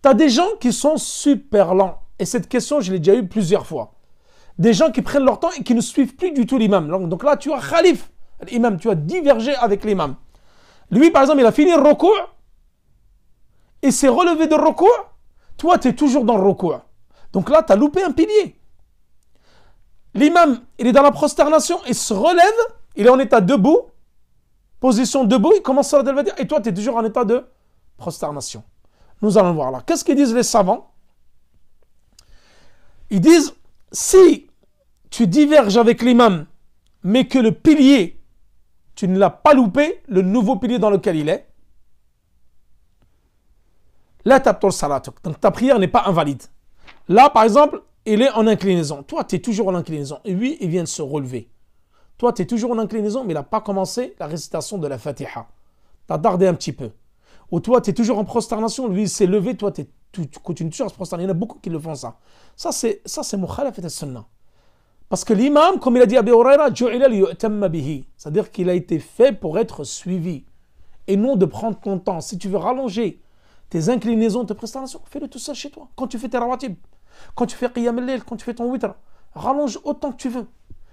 tu as des gens qui sont super lents. Et cette question, je l'ai déjà eue plusieurs fois. des gens qui prennent leur temps et qui ne suivent plus du tout l'imam. Donc là, tu as khalif, l'imam, tu as divergé avec l'imam. Lui, par exemple, il a fini le recours et s'est relevé de recours. Toi, tu es toujours dans le recours. Donc là, tu as loupé un pilier. L'imam, il est dans la prosternation, il se relève, il est en état debout, position debout, il commence à le dire, et toi, tu es toujours en état de prosternation. Nous allons voir là. Qu'est-ce qu'ils disent les savants? Ils disent, si tu diverges avec l'imam, mais que le pilier, tu ne l'as pas loupé, le nouveau pilier dans lequel il est, là, tabtul salatuk. Donc ta prière n'est pas invalide. Là, par exemple, il est en inclinaison. Toi, tu es toujours en inclinaison. Et lui, il vient de se relever. Toi, tu es toujours en inclinaison, mais il n'a pas commencé la récitation de la Fatiha. Tu as tardé un petit peu. Ou toi, tu es toujours en prosternation, lui, il s'est levé, toi, tu continues toujours à se prosterner. Il y en a beaucoup qui le font ça. Ça, c'est mukhalafat as-sunnah. Parce que l'imam, comme il a dit à Abi Huraira, c'est-à-dire qu'il a été fait pour être suivi. Et non de prendre ton temps. Si tu veux rallonger tes inclinaisons, tes prestations, fais-le tout ça chez toi. Quand tu fais tes rawatib, quand tu fais qiyam al-layl, quand tu fais ton witr, rallonge autant que tu veux.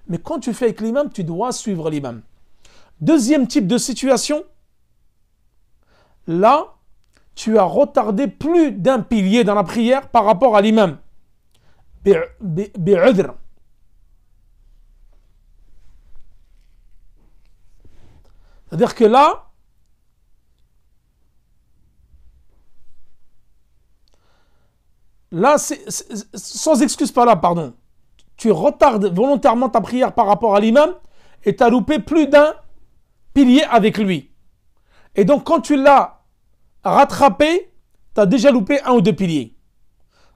Mais quand tu fais avec l'imam, tu dois suivre l'imam. Deuxième type de situation, là, tu as retardé plus d'un pilier dans la prière par rapport à l'imam. Bi'udhr. C'est-à-dire que là, sans excuse pas là, pardon. Tu retardes volontairement ta prière par rapport à l'imam et tu as loupé plus d'un pilier avec lui. Et donc, quand tu l'as rattrapé, tu as déjà loupé un ou deux piliers.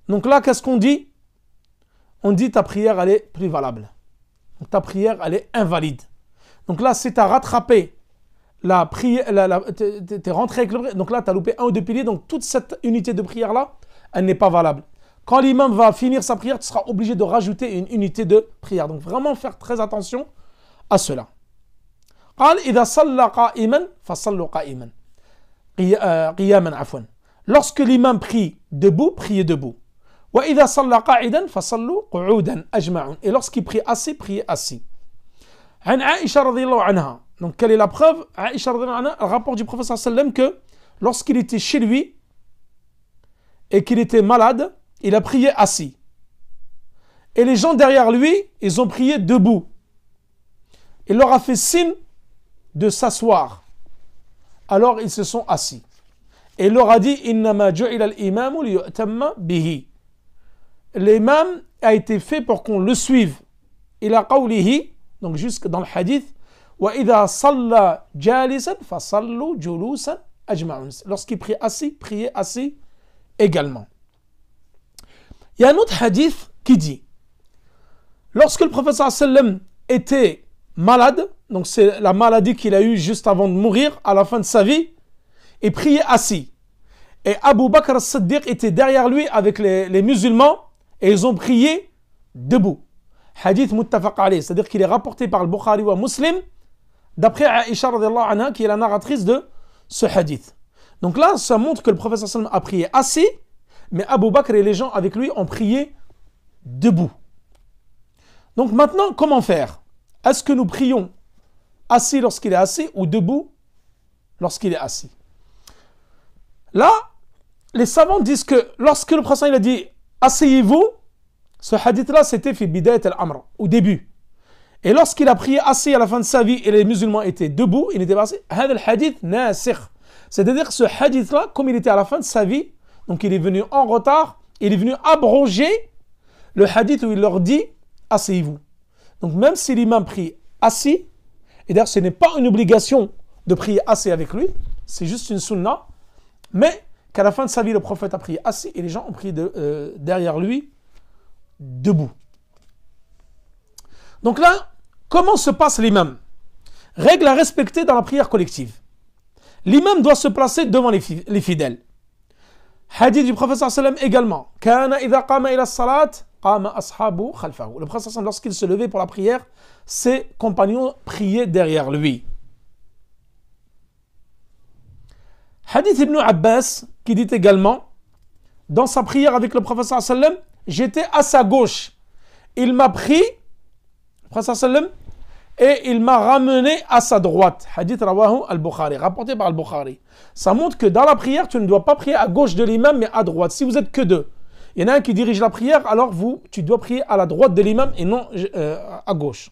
Donc là, qu'est-ce qu'on dit? On dit ta prière, elle est plus valable. Donc, ta prière, elle est invalide. Donc là, si tu as rattrapé la prière, tu es rentré avec le prière, donc là, tu as loupé un ou deux piliers. Donc, toute cette unité de prière-là, elle n'est pas valable. Quand l'imam va finir sa prière, tu seras obligé de rajouter une unité de prière. Donc vraiment faire très attention à cela. Lorsque l'imam prie debout, priez debout. Et lorsqu'il prie assis, priez assis. Donc quelle est la preuve? Aïcha radhiyallahu anha, le rapport du prophète sallam que lorsqu'il était chez lui et qu'il était malade, il a prié assis. Et les gens derrière lui, ils ont prié debout. Il leur a fait signe de s'asseoir. Alors ils se sont assis. Et il leur a dit, Innama ju'ila al-imamu liyu'tamma bihi. L'imam a été fait pour qu'on le suive. Ila qawlihi, donc jusque dans le hadith, wa idha salla jalisan fa sallu julusan ajma'un. Lorsqu'il prie assis, priez assis également. Il y a un autre hadith qui dit, lorsque le prophète sallam était malade, donc c'est la maladie qu'il a eue juste avant de mourir, à la fin de sa vie, il priait assis. Et Abu Bakr as-Siddiq était derrière lui avec les musulmans et ils ont prié debout. Hadith muttafaq alayh, c'est-à-dire qu'il est rapporté par le Bukhari ou Muslim, d'après Aïcha radhiyallahu anha, qui est la narratrice de ce hadith. Donc là, ça montre que le prophète sallam a prié assis, mais Abu Bakr et les gens avec lui ont prié debout. Donc maintenant, comment faire? Est-ce que nous prions assis lorsqu'il est assis ou debout lorsqu'il est assis? Là, les savants disent que lorsque le prophète il a dit « Asseyez-vous », ce hadith-là, c'était « Fi bidayat al-amr », au début. Et lorsqu'il a prié assis à la fin de sa vie et les musulmans étaient debout, il n'était pas assis, « Had al-hadith nasikh ». C'est-à-dire que ce hadith-là, comme il était à la fin de sa vie, donc il est venu en retard, il est venu abroger le hadith où il leur dit « Asseyez-vous ». Donc même si l'imam prie assis, et d'ailleurs ce n'est pas une obligation de prier assis avec lui, c'est juste une sunna, mais qu'à la fin de sa vie, le prophète a prié assis et les gens ont prié derrière lui debout. Donc là, comment se passe l'imam? Règle à respecter dans la prière collective. L'imam doit se placer devant les fidèles. Hadith du prophète sallam également. Kana idha qama ila salat, qama ashabu khalfahu. Le prophète sallam, lorsqu'il se levait pour la prière, ses compagnons priaient derrière lui. Hadith Ibn Abbas qui dit également, dans sa prière avec le prophète sallam, j'étais à sa gauche il m'a pris, le prophète sallam, et il m'a ramené à sa droite. Hadith rawahu al-Bukhari, rapporté par al-Bukhari. Ça montre que dans la prière, tu ne dois pas prier à gauche de l'imam, mais à droite. Si vous êtes que deux, il y en a un qui dirige la prière, alors tu dois prier à la droite de l'imam et non à gauche.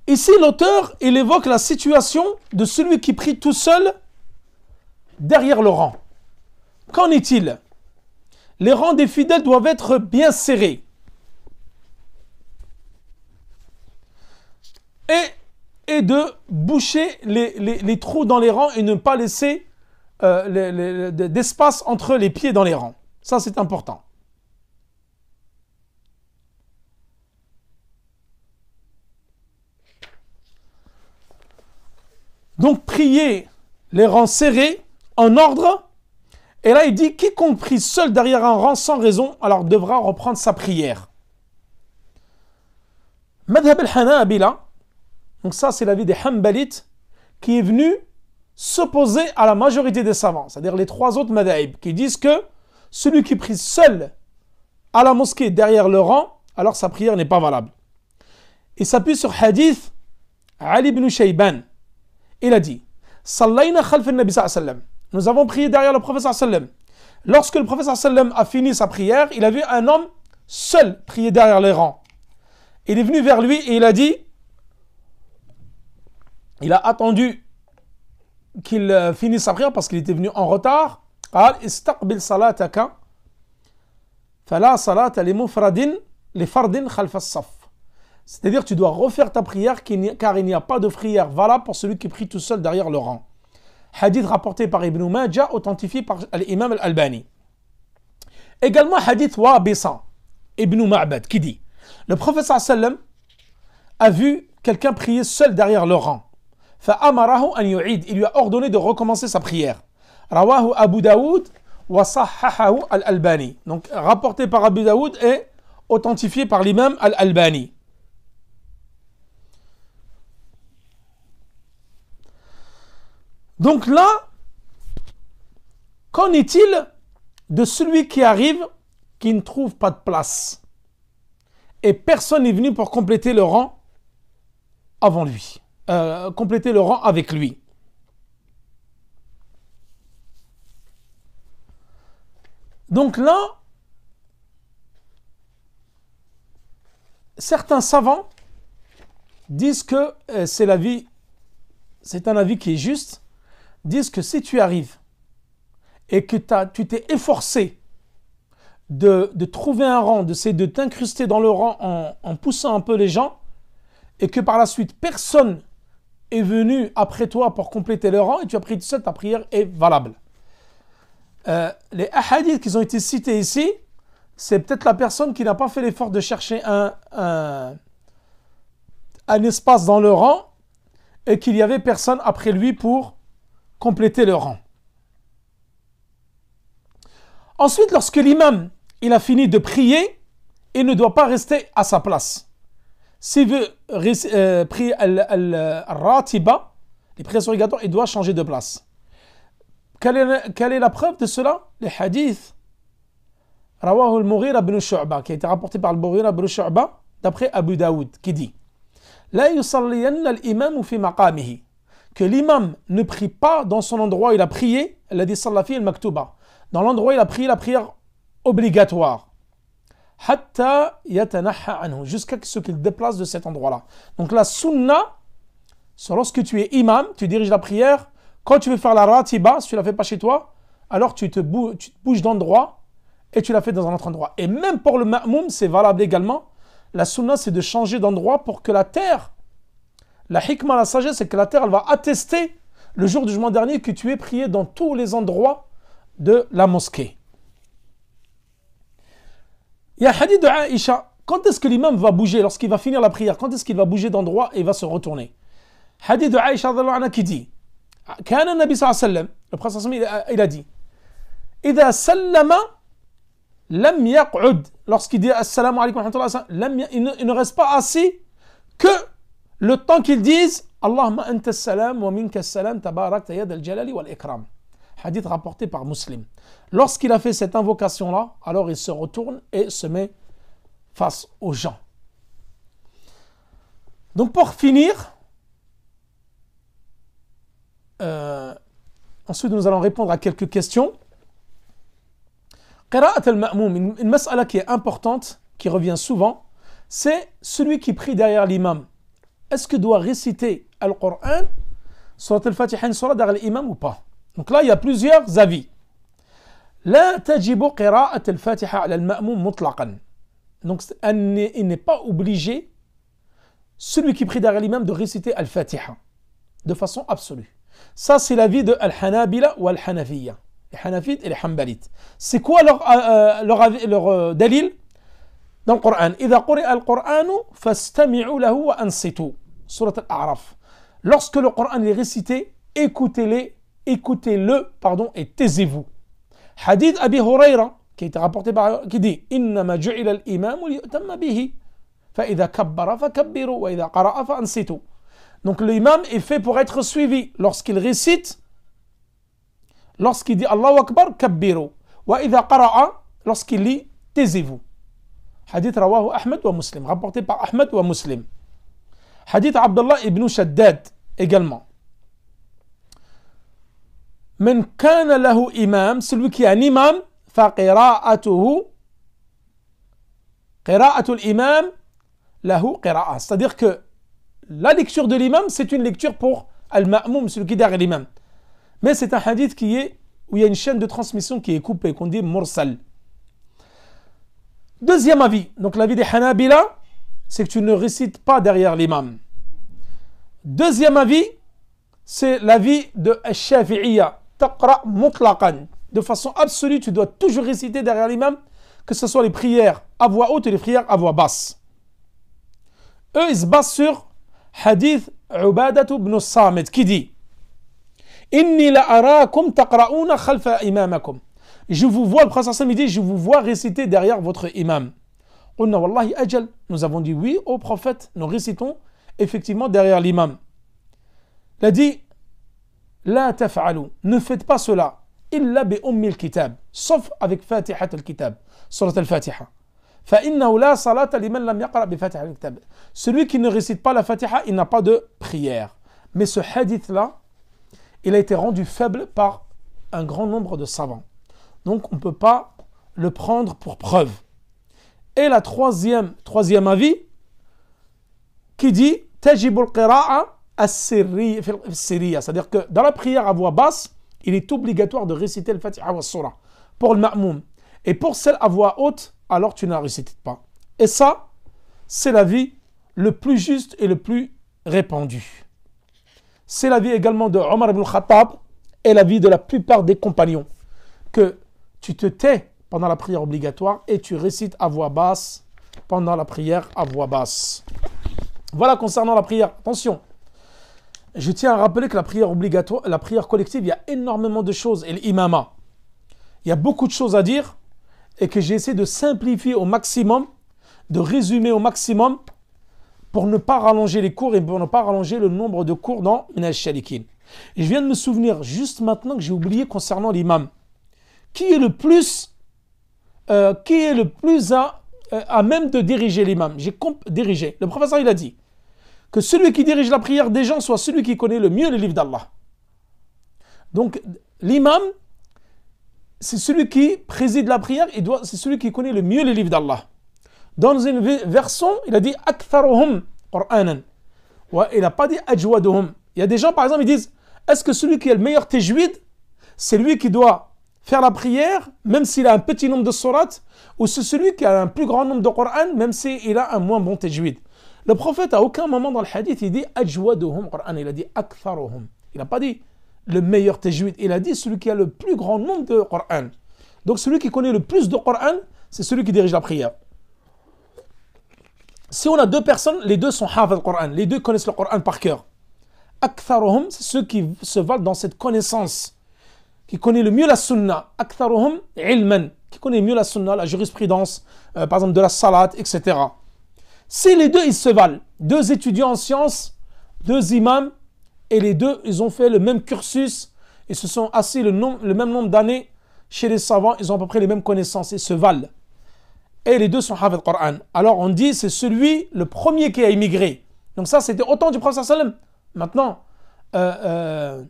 Ici, l'auteur, il évoque la situation de celui qui prie tout seul derrière le rang. Qu'en est-il? Les rangs des fidèles doivent être bien serrés. Et de boucher les trous dans les rangs et ne pas laisser d'espace entre les pieds dans les rangs. Ça, c'est important. Donc, prier les rangs serrés en ordre. Et là, il dit, quiconque prie seul derrière un rang sans raison, alors devra reprendre sa prière. Madhab al-Hanabila, donc ça c'est l'avis des Hanbalites, qui est venu s'opposer à la majorité des savants, c'est-à-dire les trois autres madhaib, qui disent que celui qui prie seul à la mosquée derrière le rang, alors sa prière n'est pas valable. Il s'appuie sur hadith Ali ibn Shayban. Il a dit, Sallayna khalf al-Nabi sallallahu alayhi wa sallam. Nous avons prié derrière le prophète sallallahu alayhi wa sallam. Lorsque le prophète sallallahu alayhi wa sallam a fini sa prière, il a vu un homme seul prier derrière les rangs. Il est venu vers lui et il a dit, il a attendu qu'il finisse sa prière parce qu'il était venu en retard. قال استقبل صلاتك فلا صلاة لمفرد لفرد خلف الصف. C'est-à-dire tu dois refaire ta prière car il n'y a pas de prière valable pour celui qui prie tout seul derrière le rang. Hadith rapporté par Ibn Majah, authentifié par l'imam al-Albani. Également hadith Wabisa Ibn Ma'bad qui dit, le prophète sallallahu alayhi wa sallam a vu quelqu'un prier seul derrière le rang. فأمره أن يعيد. Il lui a ordonné de recommencer sa prière. Rawahu Abu Daoud wa sahhahahu al-Albani. Donc rapporté par Abu Daoud et authentifié par l'imam al-Albani. Donc là, qu'en est-il de celui qui arrive, qui ne trouve pas de place et personne n'est venu pour compléter le rang avant lui, compléter le rang avec lui? Donc là, certains savants disent que c'est un avis qui est juste, disent que si tu arrives et que tu t'es efforcé de trouver un rang, de t'incruster dans le rang en poussant un peu les gens, et que par la suite personne est venu après toi pour compléter le rang et tu as prié tout seul, ta prière est valable. Les hadiths qui ont été cités ici, c'est peut-être la personne qui n'a pas fait l'effort de chercher un espace dans le rang et qu'il y avait personne après lui pour compléter le rang. Ensuite, lorsque l'imam il a fini de prier, il ne doit pas rester à sa place. S'il veut prier al-ratiba, les prières surrogatoires, il doit changer de place. Quelle est la preuve de cela? Les hadiths Rawahu al-Mughira ibn Shu'ba, qui a été rapporté par al-Mughira ibn Shu'ba d'après Abu Daoud, qui dit La yusalliyanna al-imam fi maqamihi, que l'imam ne prie pas dans son endroit où il a prié, il a dit sallafi al-maktuba, dans l'endroit où il a prié la prière obligatoire, hatta yatanaha anhu, jusqu'à ce qu'il déplace de cet endroit-là. Donc la sunna, c'est lorsque tu es imam, tu diriges la prière, quand tu veux faire la ratiba, si tu ne la fais pas chez toi, alors tu te bouges d'endroit et tu la fais dans un autre endroit. Et même pour le ma'moum, c'est valable également. La sunna, c'est de changer d'endroit pour que la terre, la hikmah, la sagesse, c'est que la terre, elle va attester le jour du jugement dernier que tu es prié dans tous les endroits de la mosquée. Il y a un hadith de Aïcha. Quand est-ce que l'imam va bouger lorsqu'il va finir la prière? Quand est-ce qu'il va bouger d'endroit et va se retourner? Hadith de Aïcha qui dit كان النبي صلى الله عليه وسلم, le prophète il a dit إذا سلم لم يقعد, lorsqu'il dit assalamu alaykum wa rahmatullah, il ne reste pas assis que le temps qu'ils disent Allahumma anta salam wa minka salam tabarakta yad al-jalali wal ikram. Hadith rapporté par Muslim. Lorsqu'il a fait cette invocation là, alors il se retourne et se met face aux gens. Donc pour finir, ensuite nous allons répondre à quelques questions. Qira'at al-ma'moum, une mas'ala qui est importante, qui revient souvent, c'est celui qui prie derrière l'imam. Est-ce que doit réciter Al-Qur'an, Surat al-Fatiha, une surah derrière l'imam ou pas? Donc là, il y a plusieurs avis. La tajibu qira'at al-Fatiha ala al-ma'moum mutlaqan. Donc il n'est pas obligé, celui qui prie derrière l'imam, de réciter Al-Fatiha de façon absolue. Ça, c'est l'avis de Al-Hanabila ou Al-Hanafiyya, les Hanafites et les Hanbalites. C'est quoi leur dalil dans le Coran? إذا قرئ القرآن فاستمعوا له وأنصتوا. Surat Al-A'raf. Lorsque le Coran est récité, écoutez-le, et taisez-vous. Hadith Abi Huraira, qui a été rapporté qui dit إنما جعل الإمام ليؤتم به فإذا كبر فكبروا وإذا قرأ فأنصتوا. Donc l'imam est fait pour être suivi. Lorsqu'il récite, lorsqu'il dit Allahu Akbar, kabbiru. Wa idha qara'a, lorsqu'il lit, taisez-vous. Hadith rawahu Ahmed wa Muslim, rapporté par Ahmed wa Muslim. Hadith Abdullah ibn Shaddad également. Men kana lahu imam, celui qui a un imam, fa qira'atuhu, qira'atul imam, lahu qira'a. C'est-à-dire que la lecture de l'imam, c'est une lecture pour al-ma'moum, celui qui est derrière l'imam. Mais c'est un hadith où il y a une chaîne de transmission qui est coupée, qu'on dit mursal. Deuxième avis, donc l'avis des Hanabila, c'est que tu ne récites pas derrière l'imam. Deuxième avis, c'est l'avis de Shafi'iyya, taqra mutlaqan. De façon absolue, tu dois toujours réciter derrière l'imam, que ce soit les prières à voix haute et les prières à voix basse. Eux, ils se basent sur Hadith Ubadah ibn Samit qui dit Inni la arakum taqra'una khalfa imamakum. Je vous vois, le prophète sallallahu alayhi wa sallam dit, je vous vois réciter derrière votre imam. Qulna wallahi ajal. Nous avons dit oui au prophète, nous récitons effectivement derrière l'imam. Il a dit La taf'alu, ne faites pas cela illa bi ummil kitab, sauf avec Fatihat al-Kitab, Surat al-Fatiha. فإنه لا صلاة لمن لم يقرأ بفاتحة الكتاب. Celui qui ne récite pas la Fatiha, il n'a pas de prière. Mais ce hadith-là, il a été rendu faible par un grand nombre de savants. Donc on ne peut pas le prendre pour preuve. Et la troisième avis, qui dit تجب القراءة السرية في السرية, c'est-à-dire que dans la prière à voix basse, il est obligatoire de réciter le Fatiha wa Surah pour le ma'moum. Et pour celle à voix haute, alors tu ne la récites pas. Et ça, c'est l'avis le plus juste et le plus répandu. C'est l'avis également de Omar ibn Khattab et l'avis de la plupart des compagnons, que tu te tais pendant la prière obligatoire et tu récites à voix basse pendant la prière à voix basse. Voilà concernant la prière. Attention, je tiens à rappeler que la prière obligatoire, la prière collective, il y a énormément de choses. Et l'imama, il y a beaucoup de choses à dire et que j'ai essayé de simplifier au maximum, de résumer au maximum pour ne pas rallonger les cours et pour ne pas rallonger le nombre de cours dans Minhaj Shalikin. Et je viens de me souvenir juste maintenant que j'ai oublié concernant l'imam. Qui est le plus à même de diriger l'imam? Dirigé. Le professeur, il a dit que celui qui dirige la prière des gens soit celui qui connaît le mieux le livre d'Allah. Donc l'imam, c'est celui qui préside la prière, c'est celui qui connaît le mieux le livre d'Allah. Dans une version, il a dit aktharuhum Qur'anan. Ouais, il n'a pas dit ajwaduhum. Il y a des gens, par exemple, ils disent, est-ce que celui qui a le meilleur tajwid, c'est lui qui doit faire la prière, même s'il a un petit nombre de sourates, ou c'est celui qui a un plus grand nombre de Qur'an, même s'il a un moins bon tajwid? Le prophète, à aucun moment dans le hadith, il dit ajwaduhum Qur'an, il a dit aktharuhum. Il n'a pas dit le meilleur tajwid, il a dit celui qui a le plus grand nombre de Qur'an. Donc celui qui connaît le plus de Qur'an, c'est celui qui dirige la prière. Si on a deux personnes, les deux sont hafaz al-Qur'an, les deux connaissent le Qur'an par cœur. Aktharuhum, c'est ceux qui se valent dans cette connaissance, qui connaît le mieux la sunna. Aktharuhum ilman, qui connaît mieux la sunna, la jurisprudence, par exemple de la salat, etc. Si les deux ils se valent, deux étudiants en sciences, deux imams, et les deux ils ont fait le même cursus, ils se sont assis le même nombre d'années chez les savants, ils ont à peu près les mêmes connaissances, ils se valent. et les deux sont Hafid Qur'an. Alors on dit c'est celui, le premier qui a immigré. Donc ça c'était au temps du prophète sallam. Maintenant, ça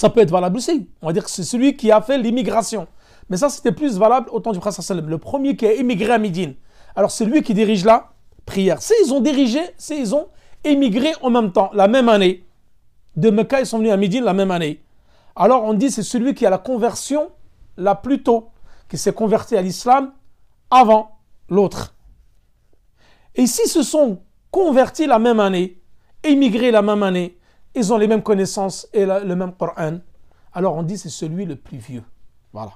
peut être valable aussi. On va dire que c'est celui qui a fait l'immigration. Mais ça c'était plus valable au temps du prophète sallam. Le premier qui a immigré à Médine. Alors c'est lui qui dirige la prière. S'ils ont émigré en même temps, la même année, de Mecca ils sont venus à Médine la même année. Alors on dit c'est celui qui a la conversion la plus tôt, qui s'est converti à l'islam avant l'autre. Et s'ils se sont convertis la même année, émigrés la même année, ils ont les mêmes connaissances et le même Coran, alors on dit c'est celui le plus vieux. Voilà.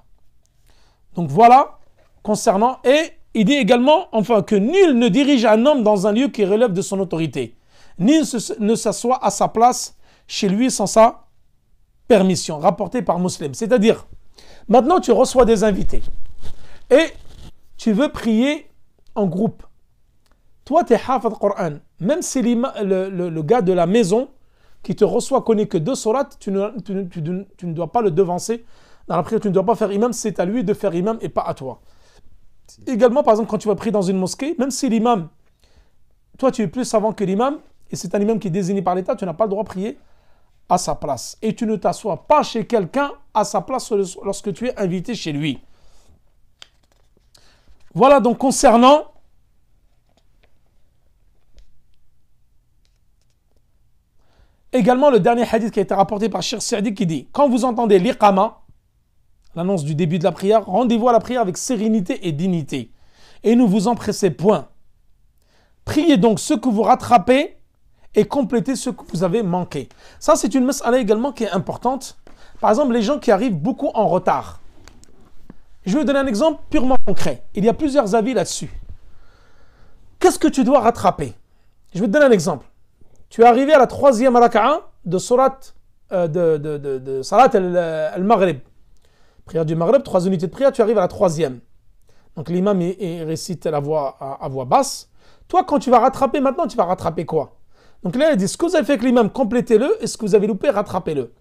Donc voilà, concernant, et il dit également, enfin, que nul ne dirige un homme dans un lieu qui relève de son autorité, ni ne s'assoit à sa place chez lui sans sa permission, rapporté par Muslim. C'est-à-dire, maintenant tu reçois des invités et tu veux prier en groupe. Toi, tu es Hafid Qur'an. Même si le gars de la maison qui te reçoit connaît que 2 sourates, tu ne dois pas le devancer dans la prière. Tu ne dois pas faire imam, c'est à lui de faire imam et pas à toi. Également, par exemple, quand tu vas prier dans une mosquée, même si l'imam, toi tu es plus savant que l'imam, et c'est un imam qui est désigné par l'État, tu n'as pas le droit de prier à sa place. Et tu ne t'assois pas chez quelqu'un à sa place lorsque tu es invité chez lui. Voilà donc concernant également le dernier hadith qui a été rapporté par Cheikh Saadi qui dit: quand vous entendez l'iqama, l'annonce du début de la prière, rendez-vous à la prière avec sérénité et dignité. Et ne vous empressez point. Priez donc ce que vous rattrapez et complétez ce que vous avez manqué. Ça, c'est une mas'ala également qui est importante. Par exemple, les gens qui arrivent beaucoup en retard. Je vais vous donner un exemple purement concret. Il y a plusieurs avis là-dessus. Qu'est-ce que tu dois rattraper? Je vais te donner un exemple. Tu es arrivé à la 3e raka'a de Salat al-Maghrib. Prière du Maghrib, 3 unités de prière, tu arrives à la 3e. Donc l'imam il récite à voix basse. Toi, quand tu vas rattraper maintenant, tu vas rattraper quoi? Donc là, il dit, ce que vous avez fait avec l'imam, complétez-le, et ce que vous avez loupé, rattrapez-le.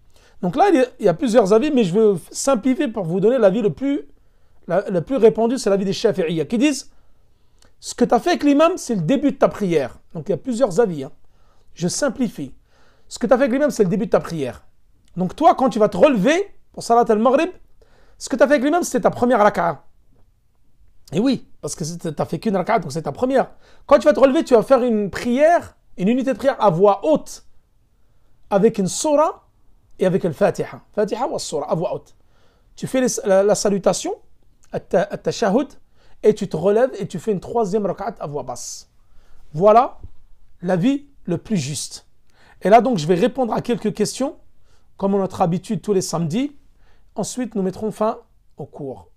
Donc là, il y a plusieurs avis, mais je veux simplifier pour vous donner l'avis le plus répandu, c'est l'avis des Shafi'iyya, qui disent, ce que tu as fait avec l'imam, c'est le début de ta prière. Donc il y a plusieurs avis. Je simplifie. Ce que tu as fait avec l'imam, c'est le début de ta prière. Donc toi, quand tu vas te relever pour Salat al-Maghrib, ce que tu as fait avec l'imam, c'était ta première raka'a. Et oui, parce que tu n'as fait qu'une raka'a, donc c'est ta première. Quand tu vas te relever, tu vas faire une prière, une unité de prière à voix haute, avec une surah et avec le Fatiha. Fatiha ou surah, à voix haute. Tu fais la salutation, at-tashahhud, et tu te relèves et tu fais une 3e raka'at à voix basse. Voilà l'avis le plus juste. Et là, donc, je vais répondre à quelques questions, comme à notre habitude tous les samedis. Ensuite, nous mettrons fin au cours.